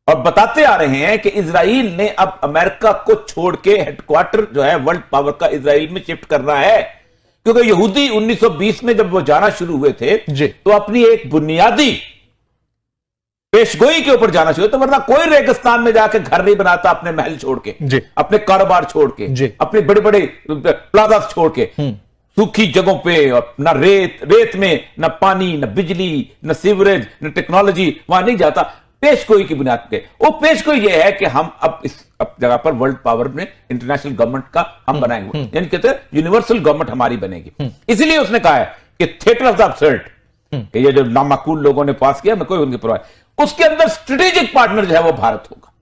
और बताते आ रहे हैं कि इजराइल ने अब अमेरिका को छोड़ के हेडक्वार्टर जो है वर्ल्ड पावर का इजराइल में शिफ्ट करना है, क्योंकि यहूदी 1920 में जब वो जाना शुरू हुए थे तो अपनी एक बुनियादी पेशगोई के ऊपर जाना चाहिए, तो वरना कोई रेगिस्तान में जाकर घर नहीं बनाता अपने महल छोड़ के, अपने कारोबार छोड़ के, अपने बड़े बड़े प्लाजा छोड़ के, सूखी जगहों पे, और न रेत में न पानी, न बिजली, न सीवरेज, न टेक्नोलॉजी, वहां नहीं जाता पेशगोई की बुनियाद पे। वो पेशगोई ये है कि हम अब इस जगह पर वर्ल्ड पावर में इंटरनेशनल गवर्नमेंट का हम बनाएंगे, यानी कहते हैं यूनिवर्सल गवर्नमेंट हमारी बनेगी। इसीलिए उसने कहा है कि थिएटर ऑफ द अब्सर्ड, कि ये जो नामाकूल लोगों ने पास किया, मैं कोई उनकी परवाह, उसके अंदर स्ट्रेटेजिक पार्टनर जो है वो भारत होगा।